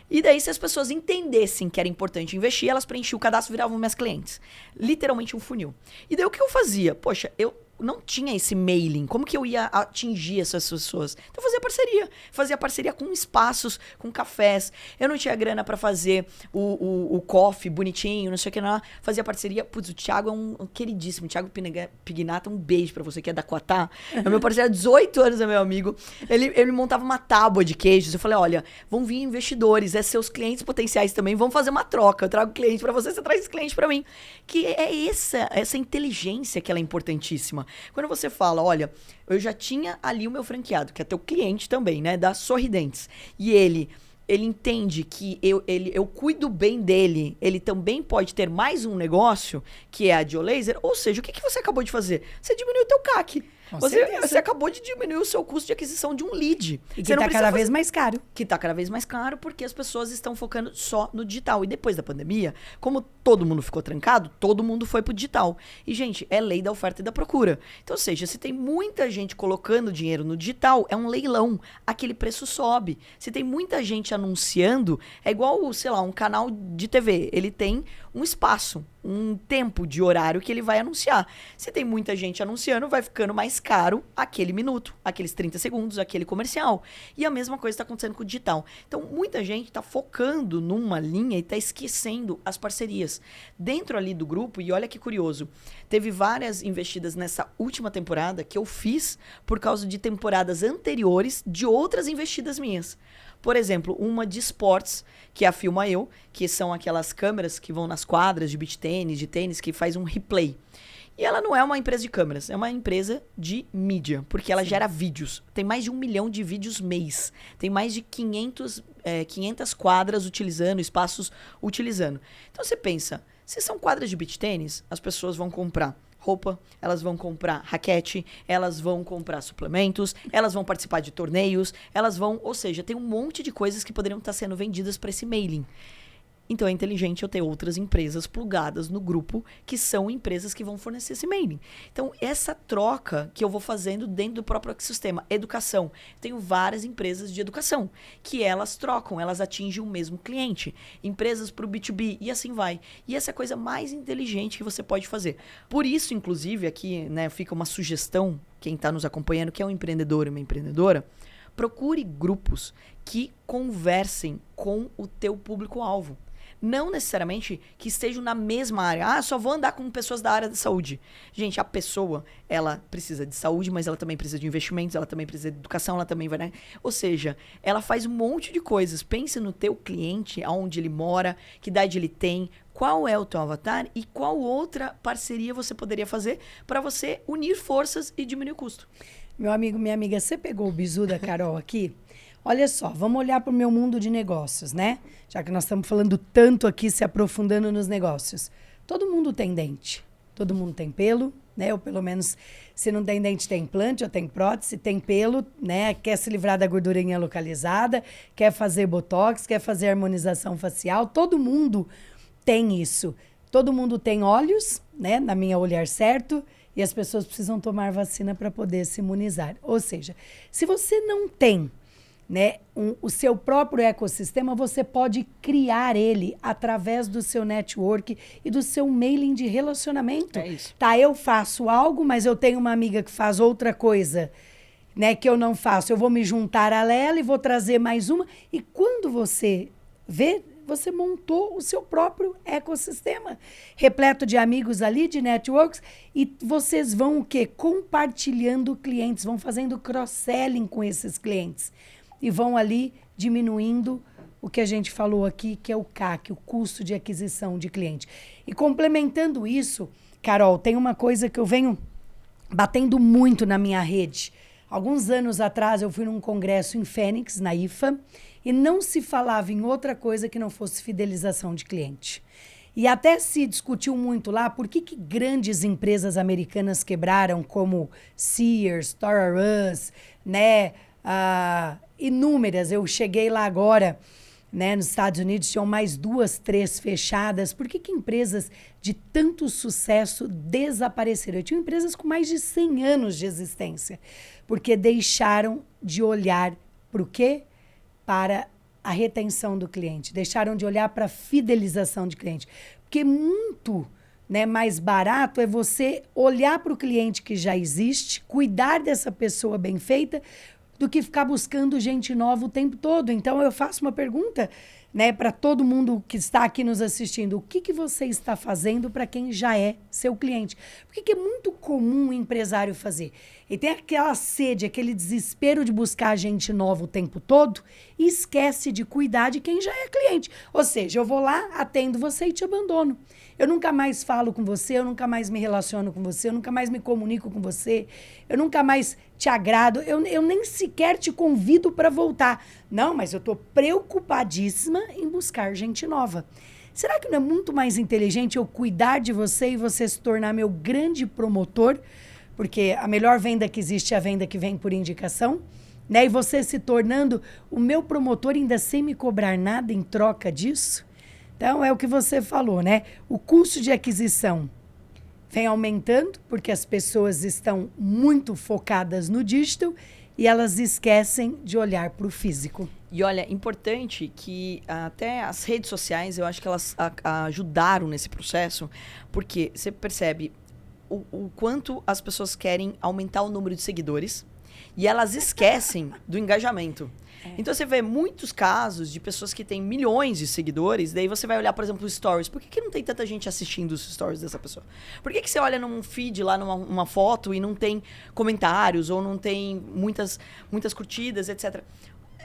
E daí, se as pessoas entendessem que era importante investir, elas preenchiam o cadastro e viravam minhas clientes. Literalmente um funil. E daí, o que eu fazia? Poxa, eu não tinha esse mailing. Como que eu ia atingir essas pessoas? Então, eu fazia parceria. Fazia parceria com espaços, com cafés. Eu não tinha grana pra fazer o coffee bonitinho, não sei o que lá. Fazia parceria. Putz, o Thiago é um queridíssimo. O Thiago Pignata, um beijo pra você que é da Quatá. É meu parceiro há 18 anos, é meu amigo. Ele montava uma tábua de queijos. Eu falei, olha, vão vir investidores, seus clientes potenciais também, vão fazer uma troca. Eu trago cliente pra você traz cliente pra mim. Que é essa inteligência que ela é importantíssima. Quando você fala, olha, eu já tinha ali o meu franqueado, que é teu cliente também, né, da Sorridentes, e ele entende que eu cuido bem dele, ele também pode ter mais um negócio, que é a Diolaser, ou seja, o que você acabou de fazer? Você diminuiu o teu CAC. Você acabou de diminuir o seu custo de aquisição de um lead. E que está cada vez mais caro. Que está cada vez mais caro porque as pessoas estão focando só no digital. E depois da pandemia, como todo mundo ficou trancado, todo mundo foi pro digital. E, gente, é lei da oferta e da procura. Então, ou seja, se tem muita gente colocando dinheiro no digital, é um leilão. Aquele preço sobe. Se tem muita gente anunciando, é igual, sei lá, um canal de TV. Ele tem um espaço, um tempo de horário que ele vai anunciar. Se tem muita gente anunciando, vai ficando mais caro aquele minuto, aqueles 30 segundos, aquele comercial. E a mesma coisa está acontecendo com o digital. Então, muita gente está focando numa linha e está esquecendo as parcerias. Dentro ali do grupo, e olha que curioso, teve várias investidas nessa última temporada que eu fiz por causa de temporadas anteriores de outras investidas minhas. Por exemplo, uma de esportes, que é a Filma Eu, que são aquelas câmeras que vão nas quadras de beach tênis, de tênis, que faz um replay. E ela não é uma empresa de câmeras, é uma empresa de mídia, porque ela gera vídeos. Tem mais de 1 milhão de vídeos mês. Tem mais de 500 quadras utilizando, espaços utilizando. Então você pensa, se são quadras de beach tênis, as pessoas vão comprar roupa, elas vão comprar raquete, elas vão comprar suplementos, elas vão participar de torneios, elas vão... Ou seja, tem um monte de coisas que poderiam estar sendo vendidas para esse mailing. Então é inteligente eu ter outras empresas plugadas no grupo que são empresas que vão fornecer esse mailing. Então essa troca que eu vou fazendo dentro do próprio ecossistema, educação. Tenho várias empresas de educação que elas trocam, elas atingem o mesmo cliente. Empresas para o B2B e assim vai. E essa é a coisa mais inteligente que você pode fazer. Por isso, inclusive, aqui, né, fica uma sugestão, quem está nos acompanhando, que é um empreendedor e uma empreendedora, procure grupos que conversem com o teu público-alvo. Não necessariamente que estejam na mesma área. Ah, só vou andar com pessoas da área da saúde. Gente, a pessoa, ela precisa de saúde, mas ela também precisa de investimentos, ela também precisa de educação, ela também vai... Né? Ou seja, ela faz um monte de coisas. Pense no teu cliente, aonde ele mora, que idade ele tem, qual é o teu avatar e qual outra parceria você poderia fazer para você unir forças e diminuir o custo. Meu amigo, minha amiga, você pegou o bizu da Carol aqui? Olha só, vamos olhar para o meu mundo de negócios, né? Já que nós estamos falando tanto aqui, se aprofundando nos negócios. Todo mundo tem dente, todo mundo tem pelo, né? Ou pelo menos, se não tem dente, tem implante ou tem prótese, tem pelo, né? Quer se livrar da gordurinha localizada, quer fazer botox, quer fazer harmonização facial. Todo mundo tem isso. Todo mundo tem olhos, né? Na minha Olhar Certo. E as pessoas precisam tomar vacina para poder se imunizar. Ou seja, se você não tem, né, o seu próprio ecossistema, você pode criar ele através do seu network e do seu mailing de relacionamento. É isso. Tá, eu faço algo, mas eu tenho uma amiga que faz outra coisa, né, que eu não faço. Eu vou me juntar a ela e vou trazer mais uma. E quando você vê, você montou o seu próprio ecossistema, repleto de amigos ali, de networks, e vocês vão o quê? Compartilhando clientes, vão fazendo cross-selling com esses clientes. E vão ali diminuindo o que a gente falou aqui, que é o CAC, o custo de aquisição de cliente. E complementando isso, Carol, tem uma coisa que eu venho batendo muito na minha rede. Alguns anos atrás eu fui num congresso em Fênix, na IFA, e não se falava em outra coisa que não fosse fidelização de cliente. E até se discutiu muito lá por que grandes empresas americanas quebraram, como Sears, Toys R Us, né? Inúmeras. Eu cheguei lá agora, né, nos Estados Unidos, tinham mais 2, 3 fechadas. Por que empresas de tanto sucesso desapareceram? Eu tinha empresas com mais de 100 anos de existência, porque deixaram de olhar para o quê? Para a retenção do cliente, deixaram de olhar para a fidelização de cliente. Porque muito, né, mais barato é você olhar para o cliente que já existe, cuidar dessa pessoa bem feita, do que ficar buscando gente nova o tempo todo. Então, eu faço uma pergunta, né, para todo mundo que está aqui nos assistindo. O que você está fazendo para quem já é seu cliente? Porque é muito comum o empresário fazer. Ele tem aquela sede, aquele desespero de buscar gente nova o tempo todo e esquece de cuidar de quem já é cliente. Ou seja, eu vou lá, atendo você e te abandono. Eu nunca mais falo com você, eu nunca mais me relaciono com você, eu nunca mais me comunico com você, eu nunca mais te agrado, eu nem sequer te convido para voltar. Não, mas eu estou preocupadíssima em buscar gente nova. Será que não é muito mais inteligente eu cuidar de você e você se tornar meu grande promotor? Porque a melhor venda que existe é a venda que vem por indicação, né? E você se tornando o meu promotor ainda sem me cobrar nada em troca disso? Então, é o que você falou, né? O custo de aquisição vem aumentando porque as pessoas estão muito focadas no digital e elas esquecem de olhar para o físico. E olha, importante que até as redes sociais, eu acho que elas ajudaram nesse processo, porque você percebe o quanto as pessoas querem aumentar o número de seguidores e elas esquecem do engajamento. Então, você vê muitos casos de pessoas que têm milhões de seguidores, daí você vai olhar, por exemplo, os stories. Por que não tem tanta gente assistindo os stories dessa pessoa? Por que você olha num feed lá, numa foto, e não tem comentários, ou não tem muitas curtidas, etc.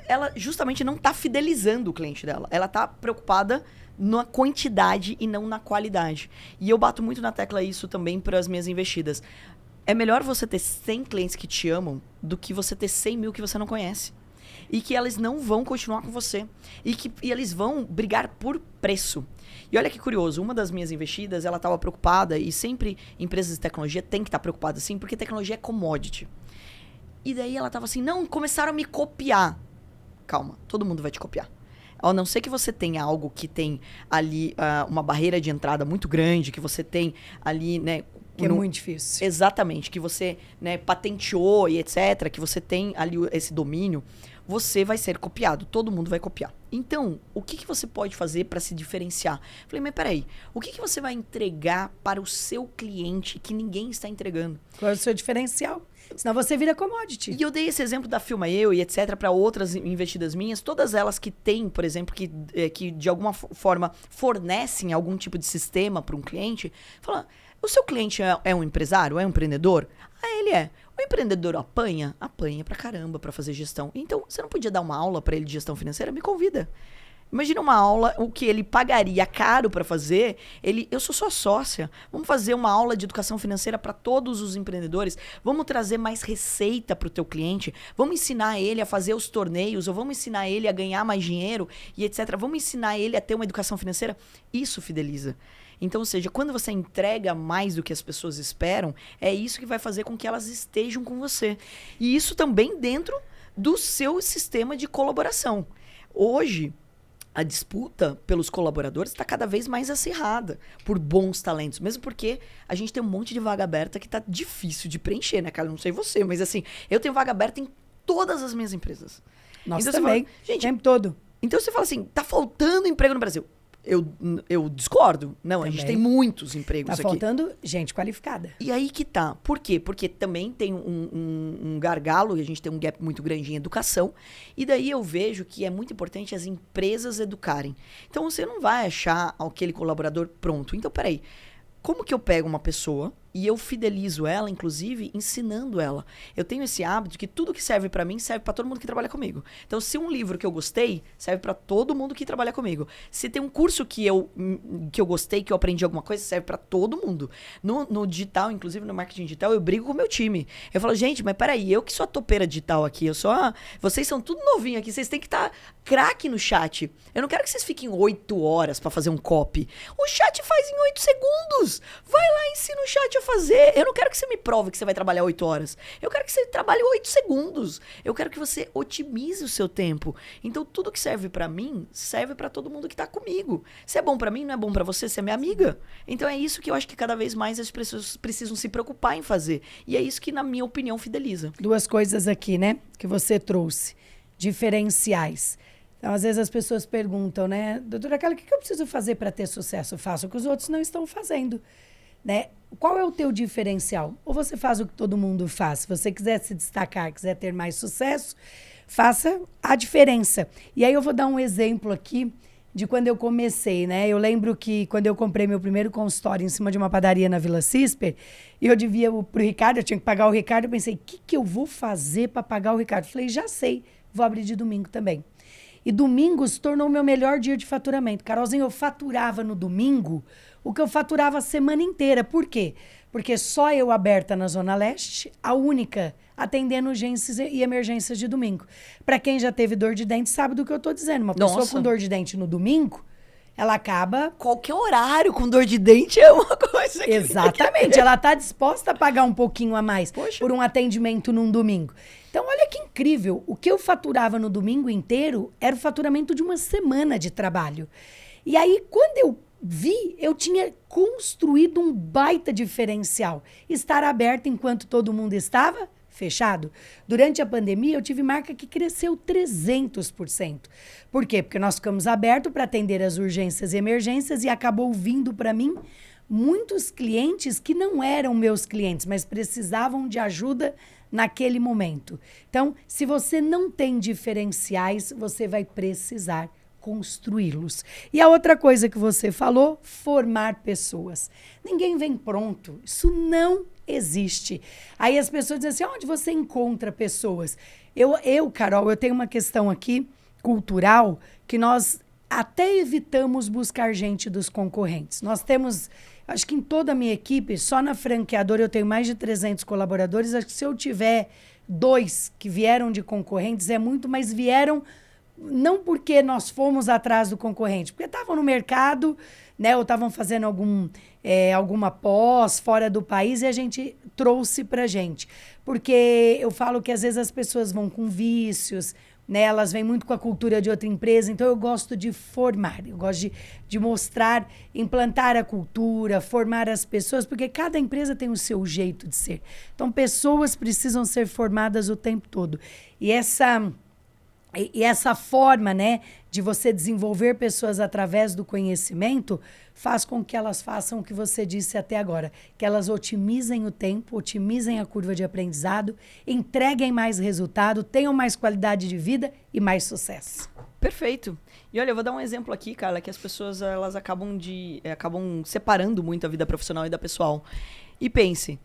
Ela justamente não está fidelizando o cliente dela. Ela está preocupada na quantidade e não na qualidade. E eu bato muito na tecla isso também para as minhas investidas. É melhor você ter 100 clientes que te amam do que você ter 100 mil que você não conhece. E que eles não vão continuar com você. E eles vão brigar por preço. E olha que curioso, uma das minhas investidas, ela estava preocupada, e sempre empresas de tecnologia têm que estar preocupadas assim, porque tecnologia é commodity. E daí ela estava assim, não, começaram a me copiar. Calma, todo mundo vai te copiar. A não ser que você tenha algo que tem ali uma barreira de entrada muito grande, que você tem ali, né... Que é muito difícil. Exatamente, que você, né, patenteou e etc., que você tem ali esse domínio, você vai ser copiado, todo mundo vai copiar. Então, o que você pode fazer para se diferenciar? Falei, mas peraí, o que você vai entregar para o seu cliente que ninguém está entregando? Qual é o seu diferencial? Senão você vira commodity. E eu dei esse exemplo da Filma Eu e etc. para outras investidas minhas, todas elas que têm, por exemplo, que de alguma forma fornecem algum tipo de sistema para um cliente, falam, o seu cliente é um empresário, é um empreendedor? Ah, ele é. O empreendedor apanha? Apanha pra caramba pra fazer gestão. Então, você não podia dar uma aula pra ele de gestão financeira? Me convida. Imagina uma aula, o que ele pagaria caro para fazer. Eu sou sua sócia. Vamos fazer uma aula de educação financeira para todos os empreendedores. Vamos trazer mais receita para o teu cliente. Vamos ensinar ele a fazer os torneios, ou vamos ensinar ele a ganhar mais dinheiro e etc. Vamos ensinar ele a ter uma educação financeira. Isso fideliza. Então, ou seja, quando você entrega mais do que as pessoas esperam, é isso que vai fazer com que elas estejam com você. E isso também dentro do seu sistema de colaboração. Hoje, a disputa pelos colaboradores está cada vez mais acirrada por bons talentos. Mesmo porque a gente tem um monte de vaga aberta que tá difícil de preencher, né, cara? Não sei você, mas assim, eu tenho vaga aberta em todas as minhas empresas. Nós então, também, fala, gente, o tempo todo. Então você fala assim, tá faltando emprego no Brasil. Eu discordo. Não, também. A gente tem muitos empregos aqui. Tá faltando gente qualificada. E aí que tá. Por quê? Porque também tem um gargalo, e a gente tem um gap muito grande em educação. E daí eu vejo que é muito importante as empresas educarem. Então você não vai achar aquele colaborador pronto. Então, peraí. Como que eu pego uma pessoa e eu fidelizo ela, inclusive, ensinando ela? Eu tenho esse hábito que tudo que serve pra mim serve pra todo mundo que trabalha comigo. Então, se um livro que eu gostei, serve pra todo mundo que trabalha comigo. Se tem um curso que eu gostei, que eu aprendi alguma coisa, serve pra todo mundo. No digital, inclusive no marketing digital, eu brigo com o meu time. Eu falo, gente, mas peraí, eu que sou a topeira digital aqui, vocês são tudo novinho aqui, vocês têm que estar craque no chat. Eu não quero que vocês fiquem 8 horas pra fazer um copy. O chat faz em 8 segundos. Vai lá e ensina o chat a fazer. Eu não quero que você me prove que você vai trabalhar 8 horas. Eu quero que você trabalhe 8 segundos. Eu quero que você otimize o seu tempo. Então, tudo que serve pra mim, serve pra todo mundo que tá comigo. Se é bom pra mim, não é bom pra você, você é minha amiga. Então, é isso que eu acho que cada vez mais as pessoas precisam se preocupar em fazer. E é isso que, na minha opinião, fideliza. 2 coisas aqui, né? Que você trouxe. Diferenciais. Então, às vezes as pessoas perguntam, né? Doutora Carla, o que eu preciso fazer para ter sucesso? Faço o que os outros não estão fazendo, né? Qual é o teu diferencial? Ou você faz o que todo mundo faz? Se você quiser se destacar, quiser ter mais sucesso, faça a diferença. E aí eu vou dar um exemplo aqui de quando eu comecei, né? Eu lembro que quando eu comprei meu primeiro consultório em cima de uma padaria na Vila Cisper, e eu devia pro Ricardo, eu tinha que pagar o Ricardo, eu pensei, o que eu vou fazer para pagar o Ricardo? Falei, já sei, vou abrir de domingo também. E domingo se tornou o meu melhor dia de faturamento. Carolzinha, eu faturava no domingo o que eu faturava a semana inteira. Por quê? Porque só eu aberta na Zona Leste, a única atendendo urgências e emergências de domingo. Para quem já teve dor de dente, sabe do que eu estou dizendo. Uma pessoa com dor de dente no domingo, ela acaba... Qualquer horário com dor de dente é uma coisa que... Exatamente. Ela está disposta a pagar um pouquinho a mais por um atendimento num domingo. Então, olha que incrível. O que eu faturava no domingo inteiro era o faturamento de uma semana de trabalho. E aí, quando eu vi, eu tinha construído um baita diferencial. Estar aberto enquanto todo mundo estava fechado. Durante a pandemia, eu tive marca que cresceu 300%. Por quê? Porque nós ficamos abertos para atender as urgências e emergências e acabou vindo para mim muitos clientes que não eram meus clientes, mas precisavam de ajuda naquele momento. Então, se você não tem diferenciais, você vai precisar construí-los. E a outra coisa que você falou, formar pessoas. Ninguém vem pronto. Isso não existe. Aí as pessoas dizem assim, onde você encontra pessoas? Carol, eu tenho uma questão aqui cultural que nós até evitamos buscar gente dos concorrentes. Nós temos, acho que em toda a minha equipe, só na franqueadora eu tenho mais de 300 colaboradores. Acho que se eu tiver 2 que vieram de concorrentes, é muito, mas vieram não porque nós fomos atrás do concorrente, porque estavam no mercado, né, ou estavam fazendo alguma pós fora do país e a gente trouxe para a gente. Porque eu falo que às vezes as pessoas vão com vícios, né, elas vêm muito com a cultura de outra empresa, então eu gosto de formar, eu gosto de mostrar, implantar a cultura, formar as pessoas, porque cada empresa tem o seu jeito de ser. Então, pessoas precisam ser formadas o tempo todo. E essa forma, né, de você desenvolver pessoas através do conhecimento faz com que elas façam o que você disse até agora, que elas otimizem o tempo, otimizem a curva de aprendizado, entreguem mais resultado, tenham mais qualidade de vida e mais sucesso. Perfeito. E olha, eu vou dar um exemplo aqui, Carla, que as pessoas elas acabam separando muito a vida profissional e da pessoal. E pense,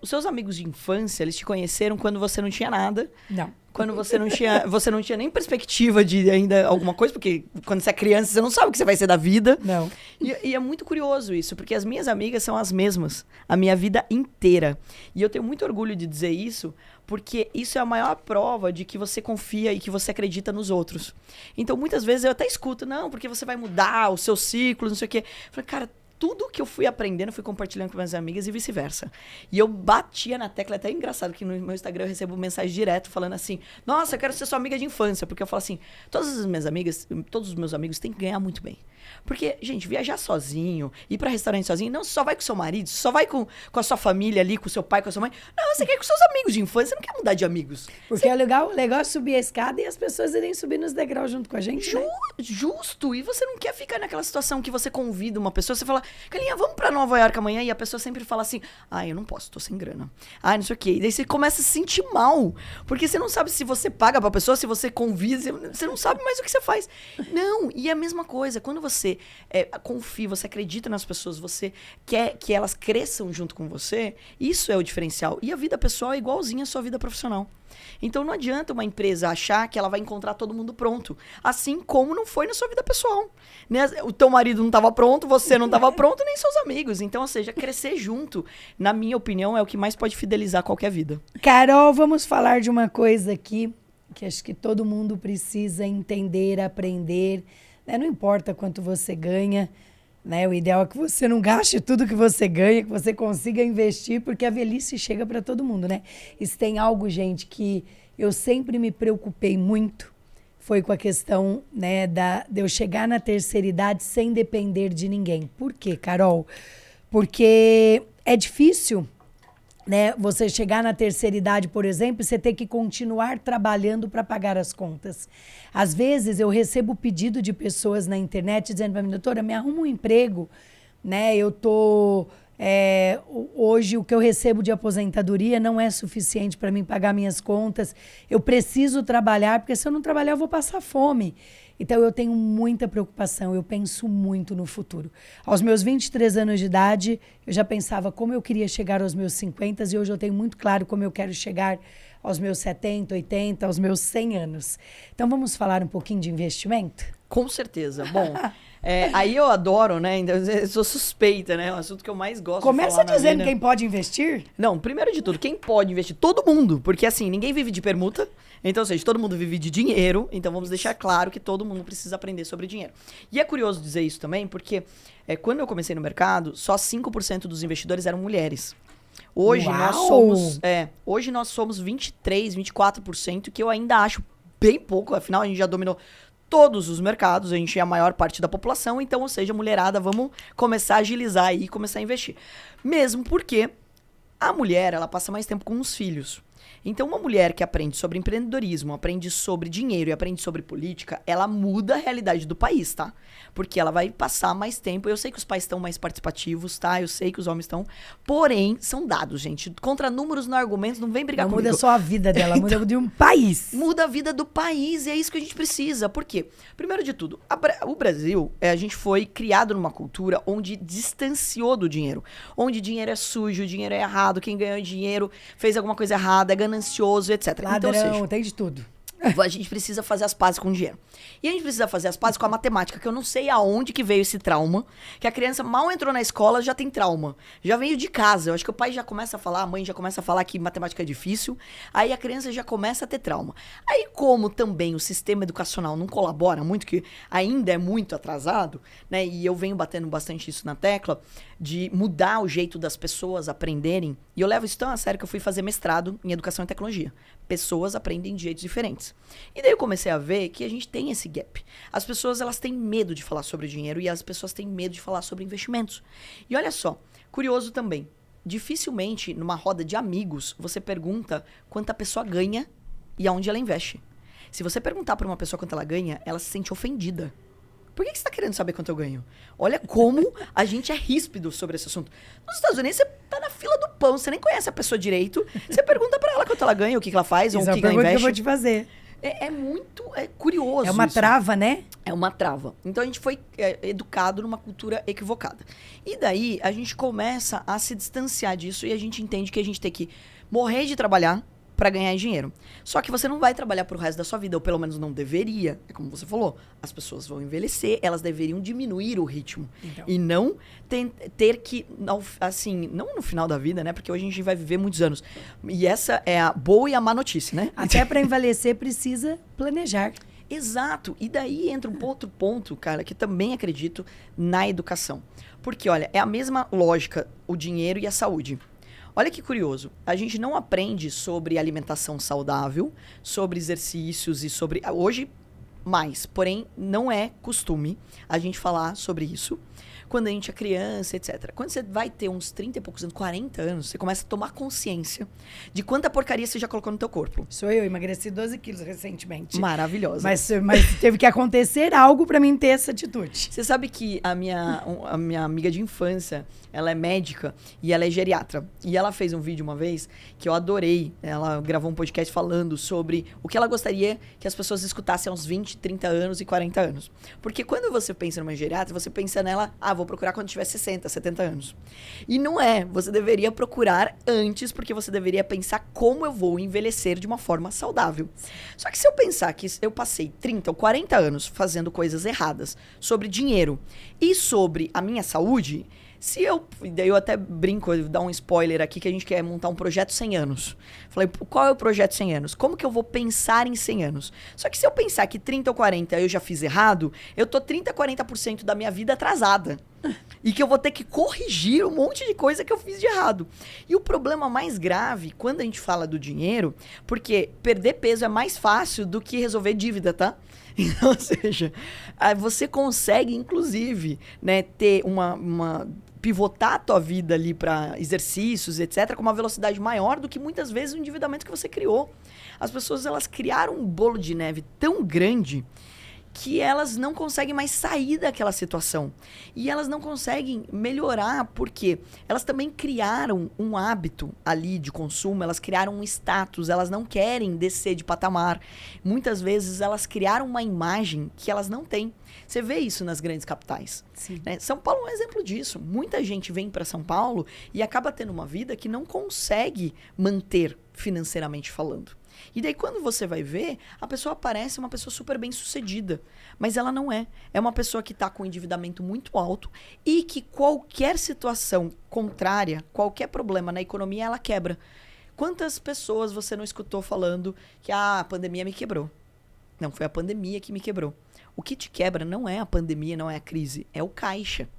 os seus amigos de infância, eles te conheceram quando você não tinha nada. Não. Quando você não tinha nem perspectiva de ainda alguma coisa, porque quando você é criança, você não sabe o que você vai ser da vida. Não. E é muito curioso isso, porque as minhas amigas são as mesmas, a minha vida inteira. E eu tenho muito orgulho de dizer isso, porque isso é a maior prova de que você confia e que você acredita nos outros. Então, muitas vezes eu até escuto, não, porque você vai mudar o seu ciclo, não sei o quê. Eu falei, cara, tudo que eu fui aprendendo, eu fui compartilhando com minhas amigas e vice-versa. E eu batia na tecla, até engraçado que no meu Instagram eu recebo mensagem direto falando assim, nossa, eu quero ser sua amiga de infância. Porque eu falo assim, todas as minhas amigas, todos os meus amigos têm que ganhar muito bem. Porque, gente, viajar sozinho, ir pra restaurante sozinho, não, você só vai com seu marido, só vai com a sua família ali, com seu pai, com a sua mãe. Não, você quer ir com seus amigos de infância, você não quer mudar de amigos. Porque o legal é subir a escada e as pessoas irem subir nos degraus junto com a gente, né? Justo. E você não quer ficar naquela situação que você convida uma pessoa, você fala, Carlinha, vamos pra Nova York amanhã, e a pessoa sempre fala assim, eu não posso, tô sem grana. Não sei o quê. E daí você começa a se sentir mal, porque você não sabe se você paga pra pessoa, se você convida, você não sabe mais o que você faz. Não, e é a mesma coisa, quando você confia, você acredita nas pessoas, você quer que elas cresçam junto com você, isso é o diferencial. E a vida pessoal é igualzinha à sua vida profissional. Então não adianta uma empresa achar que ela vai encontrar todo mundo pronto, assim como não foi na sua vida pessoal, né? O teu marido não estava pronto, você não estava pronto, nem seus amigos. Então, ou seja, crescer junto, na minha opinião, é o que mais pode fidelizar qualquer vida. Carol, vamos falar de uma coisa aqui que acho que todo mundo precisa entender, aprender, né? Não importa quanto você ganha, né? O ideal é que você não gaste tudo que você ganha, que você consiga investir, porque a velhice chega para todo mundo, né? E se tem algo, gente, que eu sempre me preocupei muito, foi com a questão, né, de eu chegar na terceira idade sem depender de ninguém. Por quê, Carol? Porque é difícil né, você chegar na terceira idade, por exemplo, você ter que continuar trabalhando para pagar as contas. Às vezes eu recebo pedido de pessoas na internet dizendo para mim, doutora, me arruma um emprego, né? Hoje o que eu recebo de aposentadoria não é suficiente para mim pagar minhas contas. Eu preciso trabalhar, porque se eu não trabalhar eu vou passar fome. Então eu tenho muita preocupação, eu penso muito no futuro. Aos meus 23 anos de idade, eu já pensava como eu queria chegar aos meus 50 e hoje eu tenho muito claro como eu quero chegar aos meus 70, 80, aos meus 100 anos. Então vamos falar um pouquinho de investimento? Com certeza. Bom, aí eu adoro, né? Eu sou suspeita, né? É o assunto que eu mais gosto de falar. Começa dizendo quem pode investir? Não, primeiro de tudo, quem pode investir? Todo mundo. Porque assim, ninguém vive de permuta. Então, ou seja, todo mundo vive de dinheiro. Então vamos deixar claro que todo mundo precisa aprender sobre dinheiro. E é curioso dizer isso também, porque quando eu comecei no mercado, só 5% dos investidores eram mulheres. Hoje nós somos 23, 24%, que eu ainda acho bem pouco. Afinal, a gente já dominou todos os mercados, a gente é a maior parte da população, então, ou seja, mulherada, vamos começar a agilizar aí e começar a investir. Mesmo porque a mulher, ela passa mais tempo com os filhos. Então, uma mulher que aprende sobre empreendedorismo, aprende sobre dinheiro e aprende sobre política, ela muda a realidade do país, tá? Porque ela vai passar mais tempo. Eu sei que os pais estão mais participativos, tá? Eu sei que os homens estão. Porém, são dados, gente. Contra números, no argumentos, não vem brigar comigo. Não muda só a vida dela, muda de um país. Muda a vida do país e é isso que a gente precisa. Por quê? Primeiro de tudo, o Brasil, a gente foi criado numa cultura onde distanciou do dinheiro. Onde dinheiro é sujo, dinheiro é errado, quem ganhou dinheiro fez alguma coisa errada, é ganancioso, etc. Ladrão, então, ou seja, tem de tudo. A gente precisa fazer as pazes com o dinheiro. E a gente precisa fazer as pazes com a matemática, que eu não sei aonde que veio esse trauma, que a criança mal entrou na escola, já tem trauma. Já veio de casa. Eu acho que o pai já começa a falar, a mãe já começa a falar que matemática é difícil, aí a criança já começa a ter trauma. Aí como também o sistema educacional não colabora muito, que ainda é muito atrasado, né? E eu venho batendo bastante isso na tecla, de mudar o jeito das pessoas aprenderem. E eu levo isso tão a sério que eu fui fazer mestrado em educação e tecnologia. Pessoas aprendem de jeitos diferentes. E daí eu comecei a ver que a gente tem esse gap. As pessoas, elas têm medo de falar sobre dinheiro e as pessoas têm medo de falar sobre investimentos. E olha só, curioso também, dificilmente numa roda de amigos você pergunta quanto a pessoa ganha e aonde ela investe. Se você perguntar para uma pessoa quanto ela ganha, ela se sente ofendida. Por que você está querendo saber quanto eu ganho? Olha como a gente é ríspido sobre esse assunto. Nos Estados Unidos, você tá na fila do pão, você nem conhece a pessoa direito. Você pergunta pra ela quanto ela ganha, o que ela faz, ou o que ela investe. Que eu vou te fazer. É muito curioso. É uma isso. trava, né? É uma trava. Então a gente foi educado numa cultura equivocada. E daí a gente começa a se distanciar disso e a gente entende que a gente tem que morrer de trabalhar para ganhar dinheiro. Só que você não vai trabalhar pro resto da sua vida, ou pelo menos não deveria. É como você falou, as pessoas vão envelhecer, elas deveriam diminuir o ritmo. Então. E não ter que, assim, não no final da vida, né? Porque hoje a gente vai viver muitos anos. E essa é a boa e a má notícia, né? Até para envelhecer precisa planejar. Exato. E daí entra um outro ponto, cara, que também acredito na educação. Porque, olha, é a mesma lógica, o dinheiro e a saúde. Olha que curioso, a gente não aprende sobre alimentação saudável, sobre exercícios e sobre... Hoje, mais, porém, não é costume a gente falar sobre isso quando a gente é criança, etc. Quando você vai ter uns 30 e poucos anos, 40 anos, você começa a tomar consciência de quanta porcaria você já colocou no teu corpo. Sou eu, emagreci 12 quilos recentemente. Maravilhosa. Mas teve que acontecer algo pra mim ter essa atitude. Você sabe que a minha amiga de infância, ela é médica e ela é geriatra. E ela fez um vídeo uma vez que eu adorei. Ela gravou um podcast falando sobre o que ela gostaria que as pessoas escutassem aos 20, 30 anos e 40 anos. Porque quando você pensa numa geriatra, você pensa nela, vou procurar quando tiver 60, 70 anos. E não é. Você deveria procurar antes, porque você deveria pensar como eu vou envelhecer de uma forma saudável. Só que se eu pensar que eu passei 30 ou 40 anos fazendo coisas erradas sobre dinheiro e sobre a minha saúde... Daí eu até brinco, eu vou dar um spoiler aqui, que a gente quer montar um projeto 100 anos. Falei, qual é o projeto 100 anos? Como que eu vou pensar em 100 anos? Só que se eu pensar que 30 ou 40 eu já fiz errado, eu tô 30, 40% da minha vida atrasada. E que eu vou ter que corrigir um monte de coisa que eu fiz de errado. E o problema mais grave, quando a gente fala do dinheiro, porque perder peso é mais fácil do que resolver dívida, tá? Então, ou seja, você consegue, inclusive, né, ter uma pivotar a tua vida ali para exercícios, etc, com uma velocidade maior do que muitas vezes o endividamento que você criou. As pessoas, elas criaram um bolo de neve tão grande que elas não conseguem mais sair daquela situação. E elas não conseguem melhorar, porque elas também criaram um hábito ali de consumo, elas criaram um status, elas não querem descer de patamar. Muitas vezes elas criaram uma imagem que elas não têm. Você vê isso nas grandes capitais. Né? São Paulo é um exemplo disso. Muita gente vem para São Paulo e acaba tendo uma vida que não consegue manter financeiramente falando. E daí, quando você vai ver, a pessoa parece uma pessoa super bem sucedida. Mas ela não é. É uma pessoa que está com um endividamento muito alto e que qualquer situação contrária, qualquer problema na economia, ela quebra. Quantas pessoas você não escutou falando que a pandemia me quebrou? Não, foi a pandemia que me quebrou. O que te quebra não é a pandemia, não é a crise, é o caixa.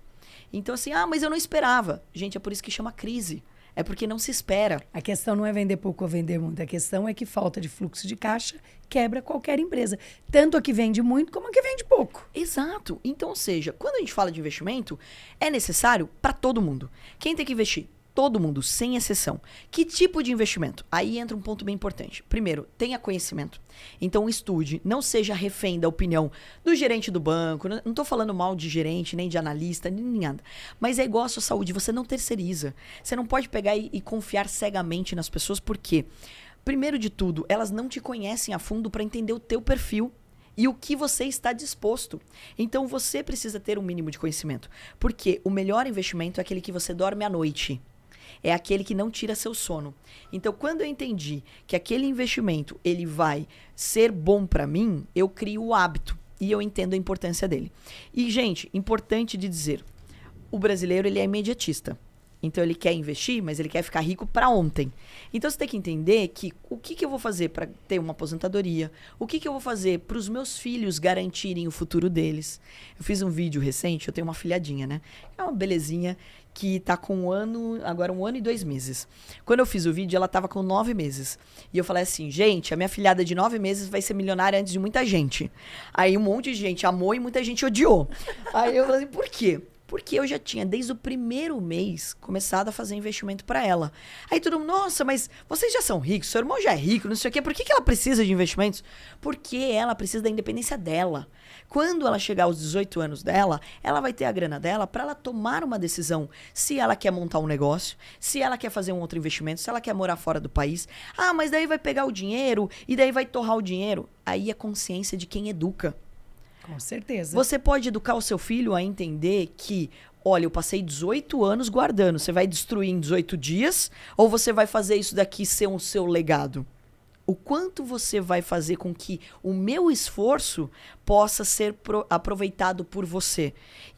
Então, assim, mas eu não esperava. Gente, é por isso que chama crise. É porque não se espera. A questão não é vender pouco ou vender muito. A questão é que falta de fluxo de caixa quebra qualquer empresa. Tanto a que vende muito como a que vende pouco. Exato. Então, ou seja, quando a gente fala de investimento, é necessário para todo mundo. Quem tem que investir? Todo mundo, sem exceção. Que tipo de investimento? Aí entra um ponto bem importante. Primeiro, tenha conhecimento. Então estude, não seja refém da opinião do gerente do banco. Não estou falando mal de gerente, nem de analista, nem nada. Mas é igual a sua saúde, você não terceiriza. Você não pode pegar e confiar cegamente nas pessoas, porque, primeiro de tudo, elas não te conhecem a fundo para entender o teu perfil e o que você está disposto. Então você precisa ter um mínimo de conhecimento. Porque o melhor investimento é aquele que você dorme à noite. É aquele que não tira seu sono. Então, quando eu entendi que aquele investimento ele vai ser bom para mim, eu crio o hábito e eu entendo a importância dele. E, gente, importante de dizer, o brasileiro ele é imediatista. Então, ele quer investir, mas ele quer ficar rico para ontem. Então, você tem que entender que o que eu vou fazer para ter uma aposentadoria? O que eu vou fazer para os meus filhos garantirem o futuro deles? Eu fiz um vídeo recente, eu tenho uma filhadinha, né? É uma belezinha que tá com agora 1 ano e 2 meses. Quando eu fiz o vídeo, ela tava com 9 meses. E eu falei assim, gente, a minha filhada de 9 meses vai ser milionária antes de muita gente. Aí um monte de gente amou e muita gente odiou. Aí eu falei, por quê? Porque eu já tinha, desde o primeiro mês, começado a fazer investimento para ela. Aí todo mundo, nossa, mas vocês já são ricos, seu irmão já é rico, não sei o quê. Por que ela precisa de investimentos? Porque ela precisa da independência dela. Quando ela chegar aos 18 anos dela, ela vai ter a grana dela para ela tomar uma decisão. Se ela quer montar um negócio, se ela quer fazer um outro investimento, se ela quer morar fora do país. Mas daí vai pegar o dinheiro e daí vai torrar o dinheiro. Aí é consciência de quem educa. Com certeza. Você pode educar o seu filho a entender que, olha, eu passei 18 anos guardando. Você vai destruir em 18 dias ou você vai fazer isso daqui ser um seu legado? O quanto você vai fazer com que o meu esforço possa ser aproveitado por você?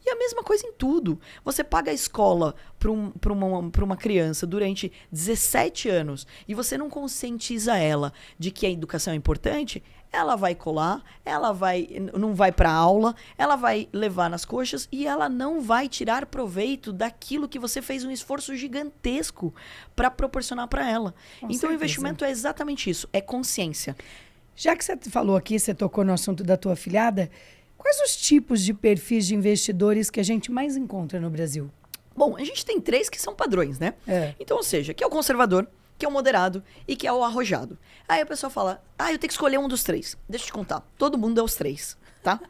E a mesma coisa em tudo. Você paga a escola para uma criança durante 17 anos e você não conscientiza ela de que a educação é importante, ela vai colar, não vai para aula, ela vai levar nas coxas e ela não vai tirar proveito daquilo que você fez um esforço gigantesco para proporcionar para ela. Então o investimento é exatamente isso, é consciência. Já que você falou aqui, você tocou no assunto da tua afilhada, quais os tipos de perfis de investidores que a gente mais encontra no Brasil? Bom, a gente tem 3 que são padrões, né? Então, ou seja, que é o conservador, que é o moderado e que é o arrojado. Aí a pessoa fala, eu tenho que escolher um dos 3. Deixa eu te contar, todo mundo é os 3, tá?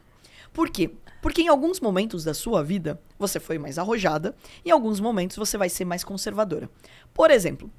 Por quê? Porque em alguns momentos da sua vida, você foi mais arrojada, e em alguns momentos você vai ser mais conservadora. Por exemplo,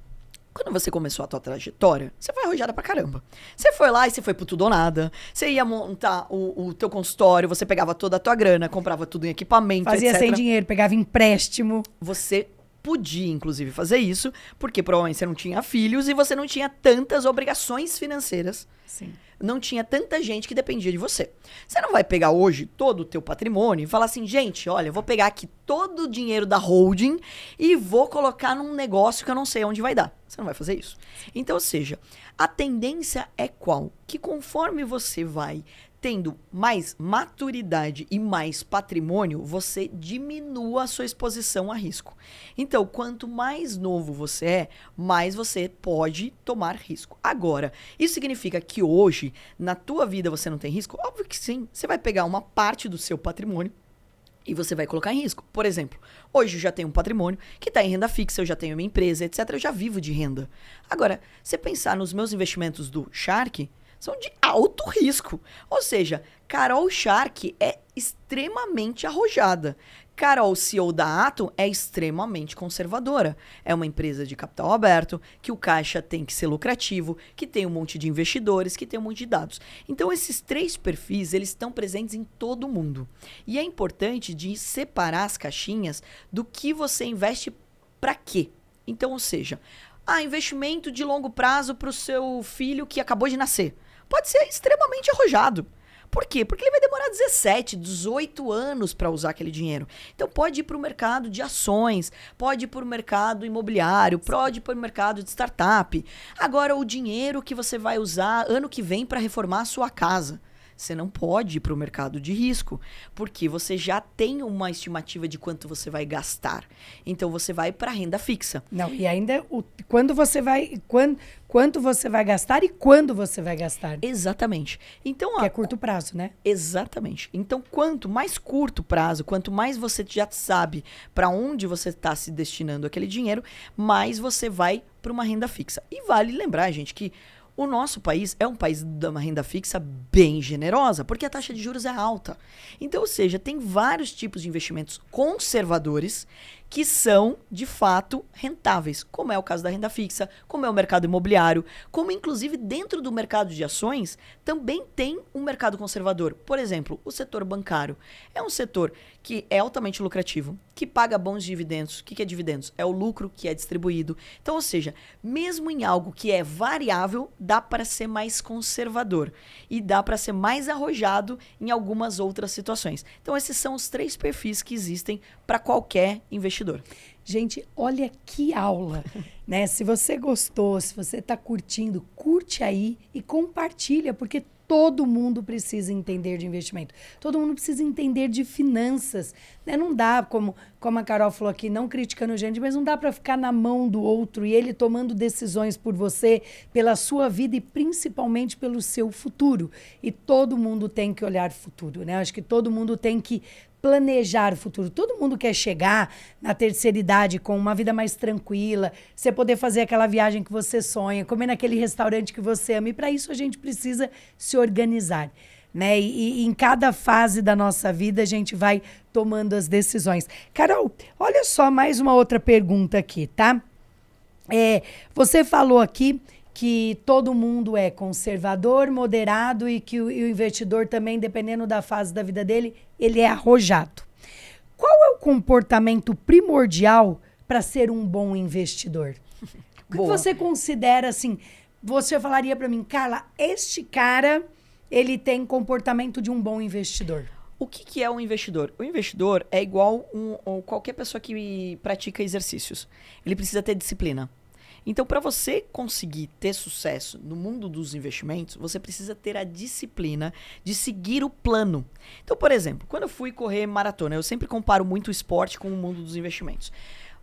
quando você começou a tua trajetória, você foi arrojada pra caramba. Você foi lá e você foi pro tudo ou nada. Você ia montar o teu consultório, você pegava toda a tua grana, comprava tudo em equipamento, Fazia etc. sem dinheiro, pegava empréstimo. Você podia, inclusive, fazer isso, porque provavelmente você não tinha filhos e você não tinha tantas obrigações financeiras. Sim. Não tinha tanta gente que dependia de você. Você não vai pegar hoje todo o teu patrimônio e falar assim, gente, olha, eu vou pegar aqui todo o dinheiro da holding e vou colocar num negócio que eu não sei onde vai dar. Você não vai fazer isso. Então, ou seja, a tendência é qual? Que conforme você vai tendo mais maturidade e mais patrimônio, você diminua a sua exposição a risco. Então, quanto mais novo você é, mais você pode tomar risco. Agora, isso significa que hoje, na tua vida, você não tem risco? Óbvio que sim. Você vai pegar uma parte do seu patrimônio, E você vai colocar em risco. Por exemplo, hoje eu já tenho um patrimônio que está em renda fixa, eu já tenho minha empresa, etc. Eu já vivo de renda. Agora, se pensar nos meus investimentos do Shark, são de alto risco. Ou seja, Carol Shark é extremamente arrojada. Carol, CEO da Atom, é extremamente conservadora. É uma empresa de capital aberto, que o caixa tem que ser lucrativo, que tem um monte de investidores, que tem um monte de dados. Então, esses 3 perfis, eles estão presentes em todo mundo. E é importante de separar as caixinhas do que você investe para quê. Então, ou seja, investimento de longo prazo para o seu filho que acabou de nascer. Pode ser extremamente arrojado. Por quê? Porque ele vai demorar 17, 18 anos para usar aquele dinheiro. Então pode ir para o mercado de ações, pode ir para o mercado imobiliário, pode ir para o mercado de startup. Agora, o dinheiro que você vai usar ano que vem para reformar a sua casa. Você não pode ir para o mercado de risco, porque você já tem uma estimativa de quanto você vai gastar. Então, você vai para a renda fixa. Não, e ainda quanto você vai gastar e quando você vai gastar. Exatamente. Então, que é curto prazo, né? Exatamente. Então, quanto mais curto prazo, quanto mais você já sabe para onde você está se destinando aquele dinheiro, mais você vai para uma renda fixa. E vale lembrar, gente, que o nosso país é um país de uma renda fixa bem generosa, porque a taxa de juros é alta. Então, ou seja, tem vários tipos de investimentos conservadores que são, de fato, rentáveis, como é o caso da renda fixa, como é o mercado imobiliário, como inclusive dentro do mercado de ações também tem um mercado conservador. Por exemplo, o setor bancário é um setor que é altamente lucrativo, que paga bons dividendos. O que é dividendos? É o lucro que é distribuído. Então, ou seja, mesmo em algo que é variável, dá para ser mais conservador e dá para ser mais arrojado em algumas outras situações. Então, esses são os 3 perfis que existem para qualquer investidor. Gente, olha que aula, né? Se você gostou, se você está curtindo, curte aí e compartilha, porque todo mundo precisa entender de investimento. Todo mundo precisa entender de finanças, né? Não dá, como a Carol falou aqui, não criticando gente, mas não dá para ficar na mão do outro e ele tomando decisões por você, pela sua vida e principalmente pelo seu futuro. E todo mundo tem que olhar o futuro, né? Acho que todo mundo tem que planejar o futuro. Todo mundo quer chegar na terceira idade com uma vida mais tranquila, você poder fazer aquela viagem que você sonha, comer naquele restaurante que você ama. E para isso a gente precisa se organizar, né? E em cada fase da nossa vida a gente vai tomando as decisões. Carol, olha só mais uma outra pergunta aqui, tá? Você falou aqui que todo mundo é conservador, moderado e que o investidor também, dependendo da fase da vida dele, ele é arrojado. Qual é o comportamento primordial para ser um bom investidor? O que você considera assim? Você falaria para mim, Carla, este cara, ele tem comportamento de um bom investidor. O que é um investidor? O investidor é igual qualquer pessoa que pratica exercícios. Ele precisa ter disciplina. Então, para você conseguir ter sucesso no mundo dos investimentos, você precisa ter a disciplina de seguir o plano. Então, por exemplo, quando eu fui correr maratona, eu sempre comparo muito o esporte com o mundo dos investimentos.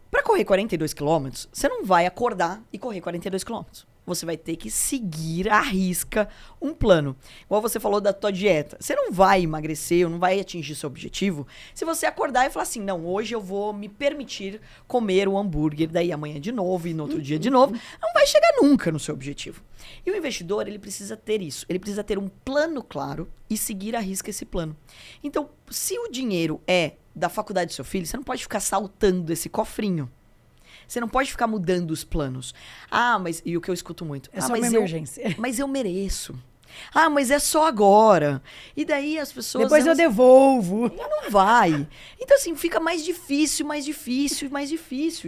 Para correr 42 quilômetros, você não vai acordar e correr 42 quilômetros. Você vai ter que seguir à risca um plano. Igual você falou da tua dieta. Você não vai emagrecer, ou não vai atingir seu objetivo se você acordar e falar assim, não, hoje eu vou me permitir comer o hambúrguer, daí amanhã de novo e no outro dia de novo. Não vai chegar nunca no seu objetivo. E o investidor, ele precisa ter isso. Ele precisa ter um plano claro e seguir à risca esse plano. Então, se o dinheiro é da faculdade do seu filho, você não pode ficar saltando esse cofrinho. Você não pode ficar mudando os planos. Mas... E o que eu escuto muito. É só uma emergência. Mas eu mereço. Mas é só agora. E daí as pessoas... Depois eu devolvo. Não vai. Então, assim, fica mais difícil,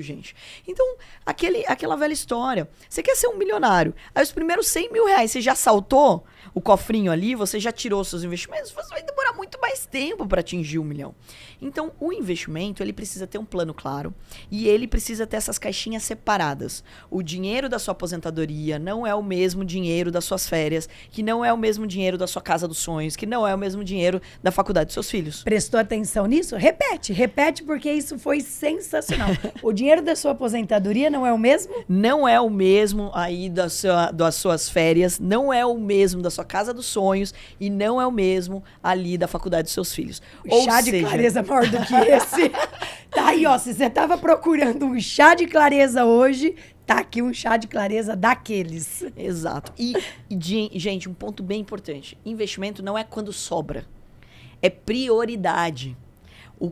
gente. Então, aquela velha história. Você quer ser um milionário. Aí os primeiros 100 mil reais, você já saltou o cofrinho ali, você já tirou seus investimentos, você vai demorar muito mais tempo para atingir 1 milhão. Então, o investimento, ele precisa ter um plano claro e ele precisa ter essas caixinhas separadas. O dinheiro da sua aposentadoria não é o mesmo dinheiro das suas férias, que não é o mesmo dinheiro da sua casa dos sonhos, que não é o mesmo dinheiro da faculdade dos seus filhos. Prestou atenção nisso? Repete, porque isso foi sensacional. O dinheiro da sua aposentadoria não é o mesmo? Não é o mesmo aí das suas férias, não é o mesmo da sua casa dos sonhos e não é o mesmo ali da faculdade dos seus filhos. O chá de clareza maior do que esse. Tá aí, ó, se você tava procurando um chá de clareza hoje, tá aqui um chá de clareza daqueles. Exato. E, gente, um ponto bem importante. Investimento não é quando sobra. É prioridade. O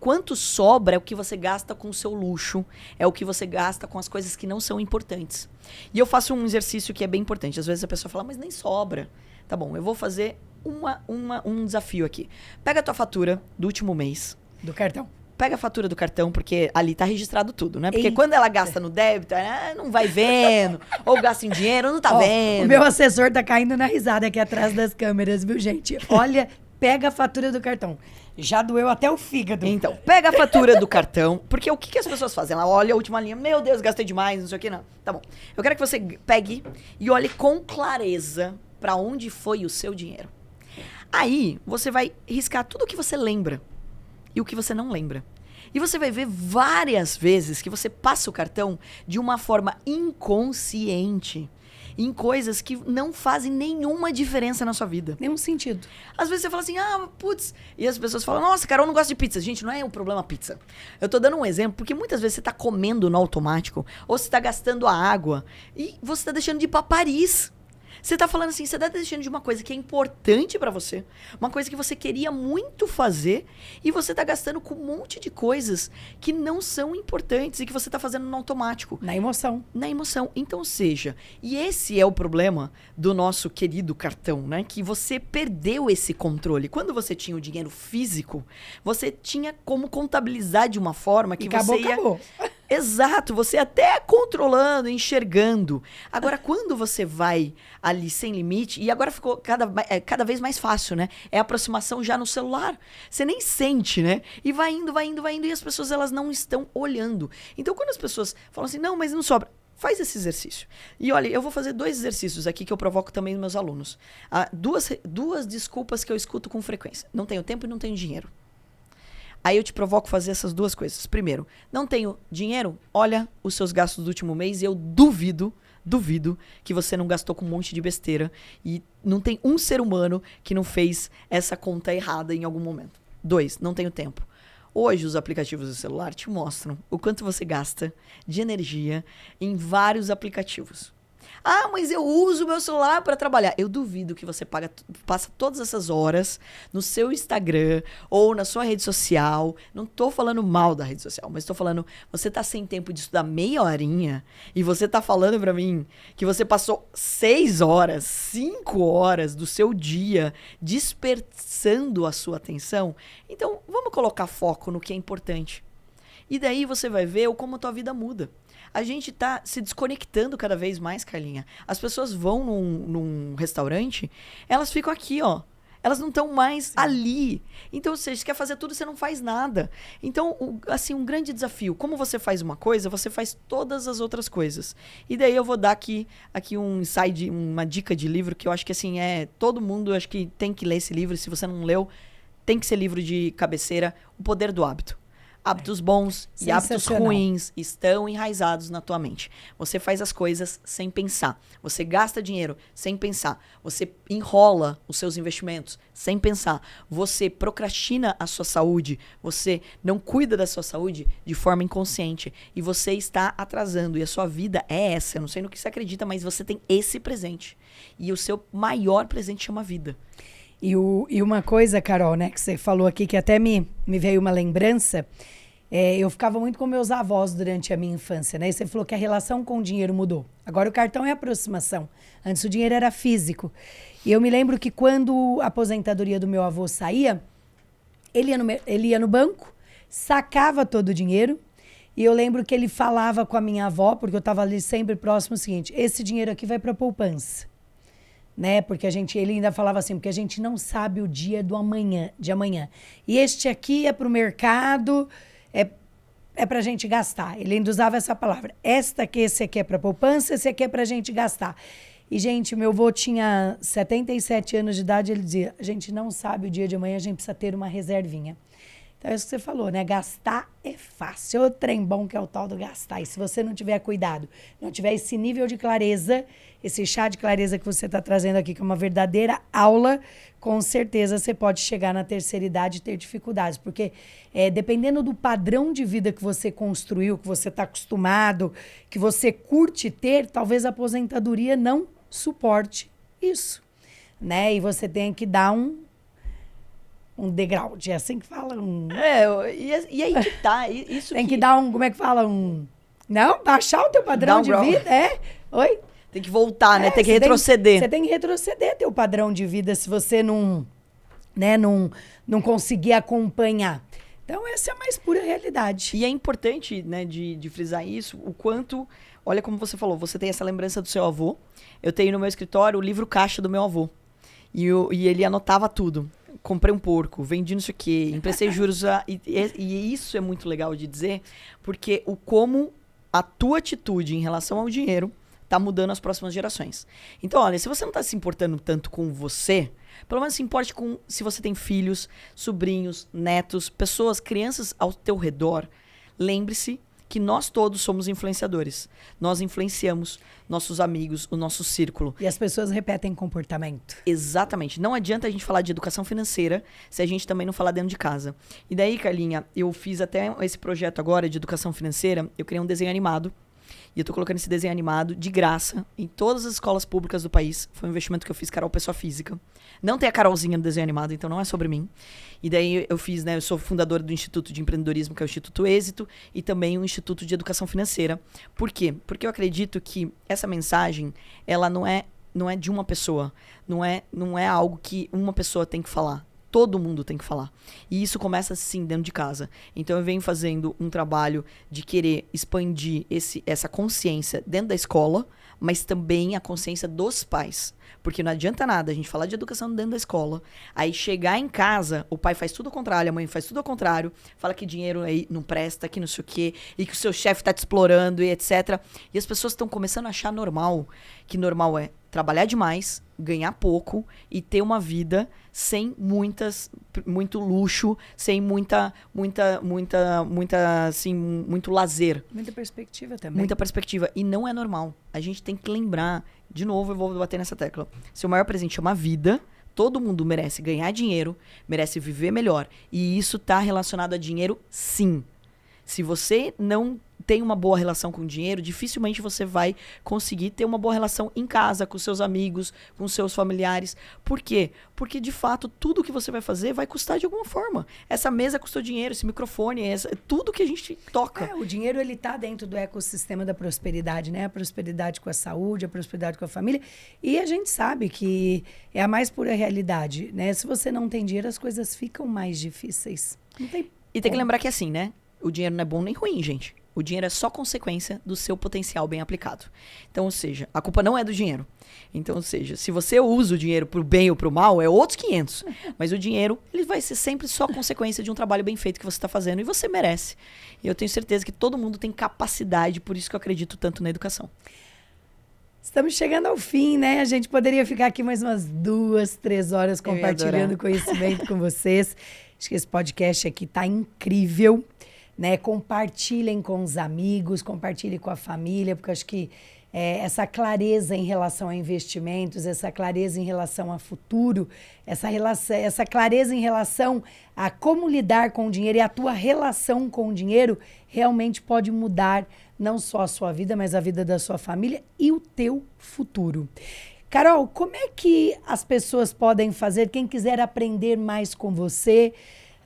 quanto sobra é o que você gasta com o seu luxo, é o que você gasta com as coisas que não são importantes. E eu faço um exercício que é bem importante. Às vezes a pessoa fala, mas nem sobra. Tá bom, eu vou fazer um desafio aqui. Pega a tua fatura do último mês. Do cartão. Pega a fatura do cartão, porque ali tá registrado tudo, né? Porque Eita. quando ela gasta no débito, não vai vendo. Ou gasta em dinheiro, não tá vendo. O meu assessor tá caindo na risada aqui atrás das câmeras, viu, gente? Olha, pega a fatura do cartão. Já doeu até o fígado. Então, pega a fatura do cartão, porque o que as pessoas fazem? Ela olha a última linha, meu Deus, gastei demais, não sei o que, não. Tá bom. Eu quero que você pegue e olhe com clareza pra onde foi o seu dinheiro. Aí, você vai riscar tudo o que você lembra e o que você não lembra. E você vai ver várias vezes que você passa o cartão de uma forma inconsciente em coisas que não fazem nenhuma diferença na sua vida. Nenhum sentido. Às vezes você fala assim, putz... E as pessoas falam, nossa, Carol, não gosta de pizza. Gente, não é um problema pizza. Eu tô dando um exemplo, porque muitas vezes você tá comendo no automático, ou você tá gastando a água, e você tá deixando de ir pra Paris. Você tá falando assim, você tá deixando de uma coisa que é importante pra você, uma coisa que você queria muito fazer, e você tá gastando com um monte de coisas que não são importantes e que você tá fazendo no automático. Na emoção. Na emoção. Então, seja, e esse é o problema do nosso querido cartão, né? Que você perdeu esse controle. Quando você tinha o dinheiro físico, você tinha como contabilizar de uma forma que acabou. Exato, você até controlando, enxergando. Agora, quando você vai ali sem limite, e agora ficou cada vez mais fácil, né? É a aproximação já no celular. Você nem sente, né? E vai indo, e as pessoas, elas não estão olhando. Então, quando as pessoas falam assim, não, mas não sobra, faz esse exercício. E olha, eu vou fazer 2 exercícios aqui que eu provoco também nos meus alunos. Duas desculpas que eu escuto com frequência. Não tenho tempo e não tenho dinheiro. Aí eu te provoco fazer essas 2 coisas. Primeiro, não tenho dinheiro? Olha os seus gastos do último mês e eu duvido que você não gastou com um monte de besteira. E não tem um ser humano que não fez essa conta errada em algum momento. 2, não tenho tempo. Hoje os aplicativos do celular te mostram o quanto você gasta de energia em vários aplicativos. Mas eu uso o meu celular para trabalhar. Eu duvido que você passa todas essas horas no seu Instagram ou na sua rede social. Não tô falando mal da rede social, mas tô falando, você tá sem tempo de estudar meia horinha e você tá falando para mim que você passou 6 horas, 5 horas do seu dia dispersando a sua atenção. Então, vamos colocar foco no que é importante. E daí você vai ver como a tua vida muda. A gente tá se desconectando cada vez mais, Carlinha. As pessoas vão num restaurante, elas ficam aqui, ó. Elas não estão mais ali. Então, ou seja, você quer fazer tudo, você não faz nada. Então, um grande desafio. Como você faz uma coisa, você faz todas as outras coisas. E daí eu vou dar aqui um insight, uma dica de livro que eu acho que assim, todo mundo acho que tem que ler esse livro. Se você não leu, tem que ser livro de cabeceira, O Poder do Hábito. Hábitos bons e hábitos ruins estão enraizados na tua mente. Você faz as coisas sem pensar. Você gasta dinheiro sem pensar. Você enrola os seus investimentos sem pensar. Você procrastina a sua saúde. Você não cuida da sua saúde de forma inconsciente. E você está atrasando. E a sua vida é essa. Eu não sei no que você acredita, mas você tem esse presente. E o seu maior presente chama vida. E uma coisa, Carol, né, que você falou aqui, que até me veio uma lembrança, eu ficava muito com meus avós durante a minha infância, né? E você falou que a relação com o dinheiro mudou. Agora o cartão é aproximação. Antes o dinheiro era físico. E eu me lembro que quando a aposentadoria do meu avô saía, ele ia no banco, sacava todo o dinheiro, e eu lembro que ele falava com a minha avó, porque eu estava ali sempre próximo, o seguinte, esse dinheiro aqui vai para a poupança. Né? Porque ele ainda falava assim, porque a gente não sabe o dia de amanhã. E este aqui é para o mercado, é para a gente gastar. Ele ainda usava essa palavra. Esse aqui é para poupança, esse aqui é para a gente gastar. E, gente, meu avô tinha 77 anos de idade, ele dizia, a gente não sabe o dia de amanhã, a gente precisa ter uma reservinha. Então, é isso que você falou, né? Gastar é fácil. O trem bom que é o tal do gastar. E se você não tiver cuidado, não tiver esse nível de clareza, esse chá de clareza que você está trazendo aqui, que é uma verdadeira aula, com certeza você pode chegar na terceira idade e ter dificuldades. Porque dependendo do padrão de vida que você construiu, que você está acostumado, que você curte ter, talvez a aposentadoria não suporte isso, né? E você tem que dar um degrau, é assim que fala? E aí que tá, isso tem que dar como é que fala? Não, baixar o teu padrão de vida, Oi? Tem que voltar, né? Tem que retroceder. Você tem que retroceder teu padrão de vida se você não conseguir acompanhar. Então, essa é a mais pura realidade. E é importante, né, de frisar isso, o quanto... Olha como você falou, você tem essa lembrança do seu avô. Eu tenho no meu escritório o livro caixa do meu avô. E ele anotava tudo. Comprei um porco, vendi não sei o quê, emprestei juros. E isso é muito legal de dizer, porque como a tua atitude em relação ao dinheiro tá mudando as próximas gerações. Então, olha, se você não tá se importando tanto com você, pelo menos se importe com se você tem filhos, sobrinhos, netos, pessoas, crianças ao teu redor. Lembre-se que nós todos somos influenciadores. Nós influenciamos nossos amigos, o nosso círculo. E as pessoas repetem comportamento. Exatamente. Não adianta a gente falar de educação financeira se a gente também não falar dentro de casa. E daí, Carlinha, eu fiz até esse projeto agora de educação financeira, eu criei um desenho animado. E eu tô colocando esse desenho animado de graça em todas as escolas públicas do país. Foi um investimento que eu fiz, Carol, pessoa física. Não tem a Carolzinha no desenho animado, então não é sobre mim. E daí eu fiz, né? Eu sou fundadora do Instituto de Empreendedorismo, que é o Instituto Êxito, e também o Instituto de Educação Financeira. Por quê? Porque eu acredito que essa mensagem, ela não é de uma pessoa. Não é algo que uma pessoa tem que falar. Todo mundo tem que falar. E isso começa, sim, dentro de casa. Então, eu venho fazendo um trabalho de querer expandir essa consciência dentro da escola, mas também a consciência dos pais. Porque não adianta nada a gente falar de educação dentro da escola, aí chegar em casa, o pai faz tudo ao contrário, a mãe faz tudo ao contrário, fala que dinheiro aí não presta, que não sei o quê, e que o seu chefe tá te explorando e etc. E as pessoas estão começando a achar normal, que normal é trabalhar demais, ganhar pouco e ter uma vida sem muito luxo, sem assim, muito lazer. Muita perspectiva também. Muita perspectiva. E não é normal. A gente tem que lembrar, de novo eu vou bater nessa tecla, seu maior presente é uma vida. Todo mundo merece ganhar dinheiro, merece viver melhor. E isso tá relacionado a dinheiro, sim. Se você não tem uma boa relação com o dinheiro, dificilmente você vai conseguir ter uma boa relação em casa, com seus amigos, com seus familiares. Por quê? Porque, de fato, tudo que você vai fazer vai custar de alguma forma. Essa mesa custou dinheiro, esse microfone, tudo que a gente toca. O dinheiro, ele tá dentro do ecossistema da prosperidade, né? A prosperidade com a saúde, a prosperidade com a família. E a gente sabe que é a mais pura realidade, né? Se você não tem dinheiro, as coisas ficam mais difíceis. Não tem E tem que lembrar que é assim, né? O dinheiro não é bom nem ruim, gente. O dinheiro é só consequência do seu potencial bem aplicado. Então, ou seja, a culpa não é do dinheiro. Então, ou seja, se você usa o dinheiro pro bem ou pro mal, é outros 500. Mas o dinheiro, ele vai ser sempre só consequência de um trabalho bem feito que você está fazendo. E você merece. E eu tenho certeza que todo mundo tem capacidade, por isso que eu acredito tanto na educação. Estamos chegando ao fim, né? A gente poderia ficar aqui mais umas 2, 3 horas compartilhando conhecimento com vocês. Acho que esse podcast aqui tá incrível. Né, compartilhem com os amigos, compartilhem com a família, porque acho que essa clareza em relação a investimentos, essa clareza em relação a futuro, essa clareza em relação a como lidar com o dinheiro e a tua relação com o dinheiro realmente pode mudar não só a sua vida, mas a vida da sua família e o teu futuro. Carol, como é que as pessoas podem fazer, quem quiser aprender mais com você,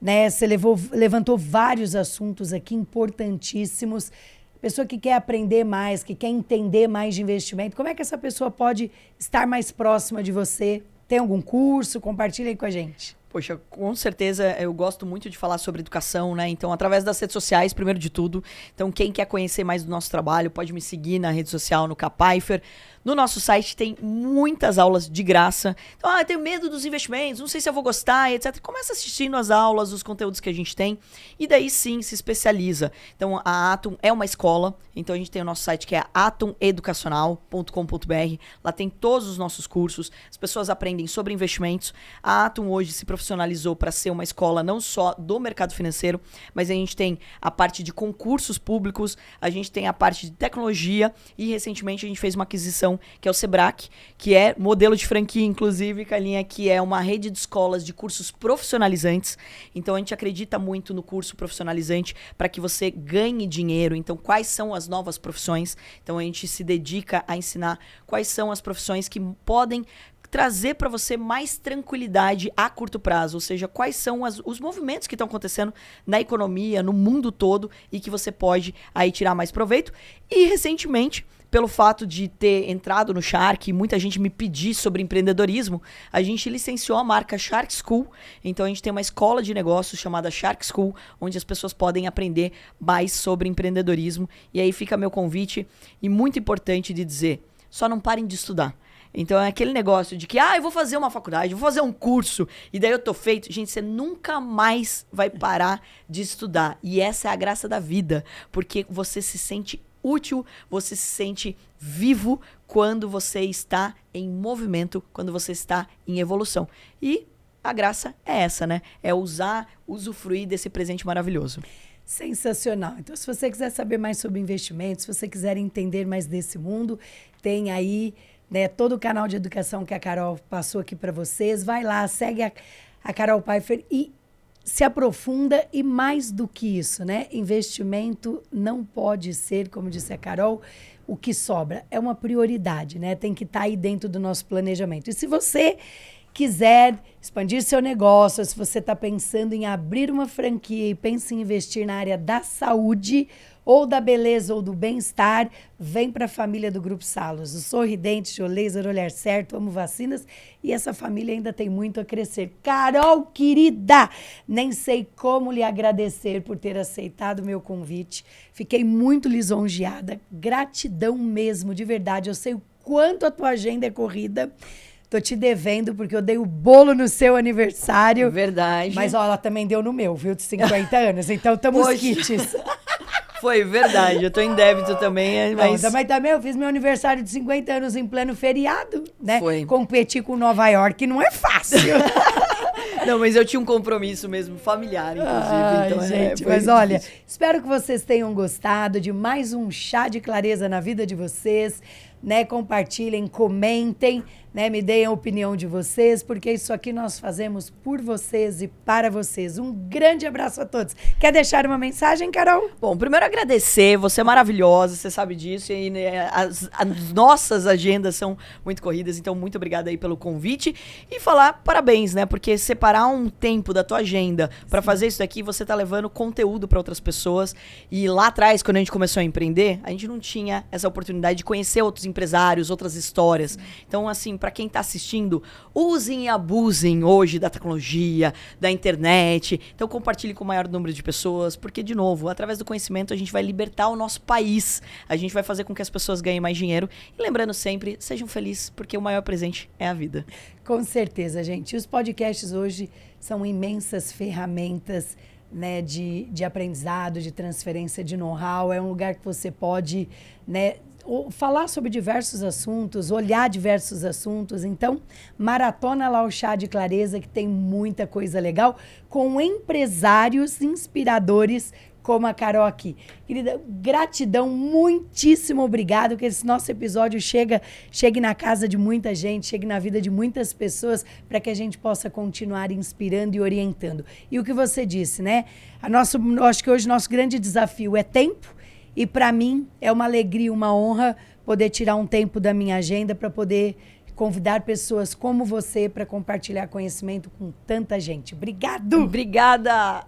né? Você levantou vários assuntos aqui importantíssimos. Pessoa que quer aprender mais, que quer entender mais de investimento, como é que essa pessoa pode estar mais próxima de você? Tem algum curso? Compartilha aí com a gente. Poxa, com certeza eu gosto muito de falar sobre educação, né? Então, através das redes sociais, primeiro de tudo. Então, quem quer conhecer mais do nosso trabalho, pode me seguir na rede social, no Capaifer. No nosso site tem muitas aulas de graça. Então, eu tenho medo dos investimentos, não sei se eu vou gostar, etc. Começa assistindo as aulas, os conteúdos que a gente tem, e daí sim se especializa. Então, a Atom é uma escola, então a gente tem o nosso site que é atomeducacional.com.br. Lá tem todos os nossos cursos, as pessoas aprendem sobre investimentos. A Atom hoje se profissionalizou para ser uma escola não só do mercado financeiro, mas a gente tem a parte de concursos públicos, a gente tem a parte de tecnologia e recentemente a gente fez uma aquisição que é o Sebrae, que é modelo de franquia, inclusive, Carlinha, que é uma rede de escolas de cursos profissionalizantes. Então a gente acredita muito no curso profissionalizante para que você ganhe dinheiro. Então quais são as novas profissões? Então a gente se dedica a ensinar quais são as profissões que podem trazer para você mais tranquilidade a curto prazo, ou seja, quais são os movimentos que estão acontecendo na economia, no mundo todo, e que você pode aí tirar mais proveito. E recentemente, pelo fato de ter entrado no Shark, muita gente me pedir sobre empreendedorismo, a gente licenciou a marca Shark School. Então a gente tem uma escola de negócios chamada Shark School, onde as pessoas podem aprender mais sobre empreendedorismo. E aí fica meu convite, e muito importante de dizer, só não parem de estudar. Então é aquele negócio de que, eu vou fazer uma faculdade, vou fazer um curso, e daí eu tô feito. Gente, você nunca mais vai parar de estudar. E essa é a graça da vida, porque você se sente útil, você se sente vivo quando você está em movimento, quando você está em evolução. E a graça é essa, né? É usufruir desse presente maravilhoso. Sensacional. Então, se você quiser saber mais sobre investimentos, se você quiser entender mais desse mundo, tem aí, né, todo o canal de educação que a Carol passou aqui para vocês. Vai lá, segue a Carol Pfeiffer e se aprofunda. E mais do que isso, né? Investimento não pode ser, como disse a Carol, o que sobra. É uma prioridade, né? Tem que estar aí dentro do nosso planejamento. E se você quiser expandir seu negócio, se você está pensando em abrir uma franquia e pensa em investir na área da saúde ou da beleza ou do bem-estar, vem para a família do Grupo Salos. O Sorridente, o Laser, Olhar Certo, Amo Vacinas, e essa família ainda tem muito a crescer. Carol, querida, nem sei como lhe agradecer por ter aceitado o meu convite. Fiquei muito lisonjeada. Gratidão mesmo, de verdade. Eu sei o quanto a tua agenda é corrida. Tô te devendo, porque eu dei o bolo no seu aniversário. Verdade. Mas, ó, ela também deu no meu, viu? De 50 anos. Então, estamos quites. Foi verdade. Eu tô em débito também, mas... Não, mas também eu fiz meu aniversário de 50 anos em pleno feriado, né? Foi. Competir com Nova York não é fácil. Não, mas eu tinha um compromisso mesmo familiar, inclusive. Então, gente, mas olha, espero que vocês tenham gostado de mais um Chá de Clareza na vida de vocês, né? Compartilhem, comentem, né? Me deem a opinião de vocês, porque isso aqui nós fazemos por vocês e para vocês. Um grande abraço a todos. Quer deixar uma mensagem, Carol? Bom, primeiro agradecer, você é maravilhosa, você sabe disso, e né, as nossas agendas são muito corridas, então muito obrigada aí pelo convite, e falar parabéns, né, porque separar um tempo da tua agenda para fazer isso daqui, você tá levando conteúdo para outras pessoas, e lá atrás, quando a gente começou a empreender, a gente não tinha essa oportunidade de conhecer outros empresários, outras histórias. Então, assim, para quem tá assistindo, usem e abusem hoje da tecnologia, da internet. Então, compartilhe com o maior número de pessoas, porque, de novo, através do conhecimento, a gente vai libertar o nosso país. A gente vai fazer com que as pessoas ganhem mais dinheiro. E lembrando sempre, sejam felizes, porque o maior presente é a vida. Com certeza, gente. E os podcasts hoje são imensas ferramentas, né, de aprendizado, de transferência de know-how. É um lugar que você pode, né, falar sobre diversos assuntos, olhar diversos assuntos. Então, maratona lá o Chá de Clareza, que tem muita coisa legal, com empresários inspiradores como a Carol aqui. Querida, gratidão, muitíssimo obrigado, que esse nosso episódio chegue na casa de muita gente, chegue na vida de muitas pessoas, para que a gente possa continuar inspirando e orientando. E o que você disse, né? Acho que hoje o nosso grande desafio é tempo. E para mim é uma alegria, uma honra poder tirar um tempo da minha agenda para poder convidar pessoas como você para compartilhar conhecimento com tanta gente. Obrigado! Obrigada!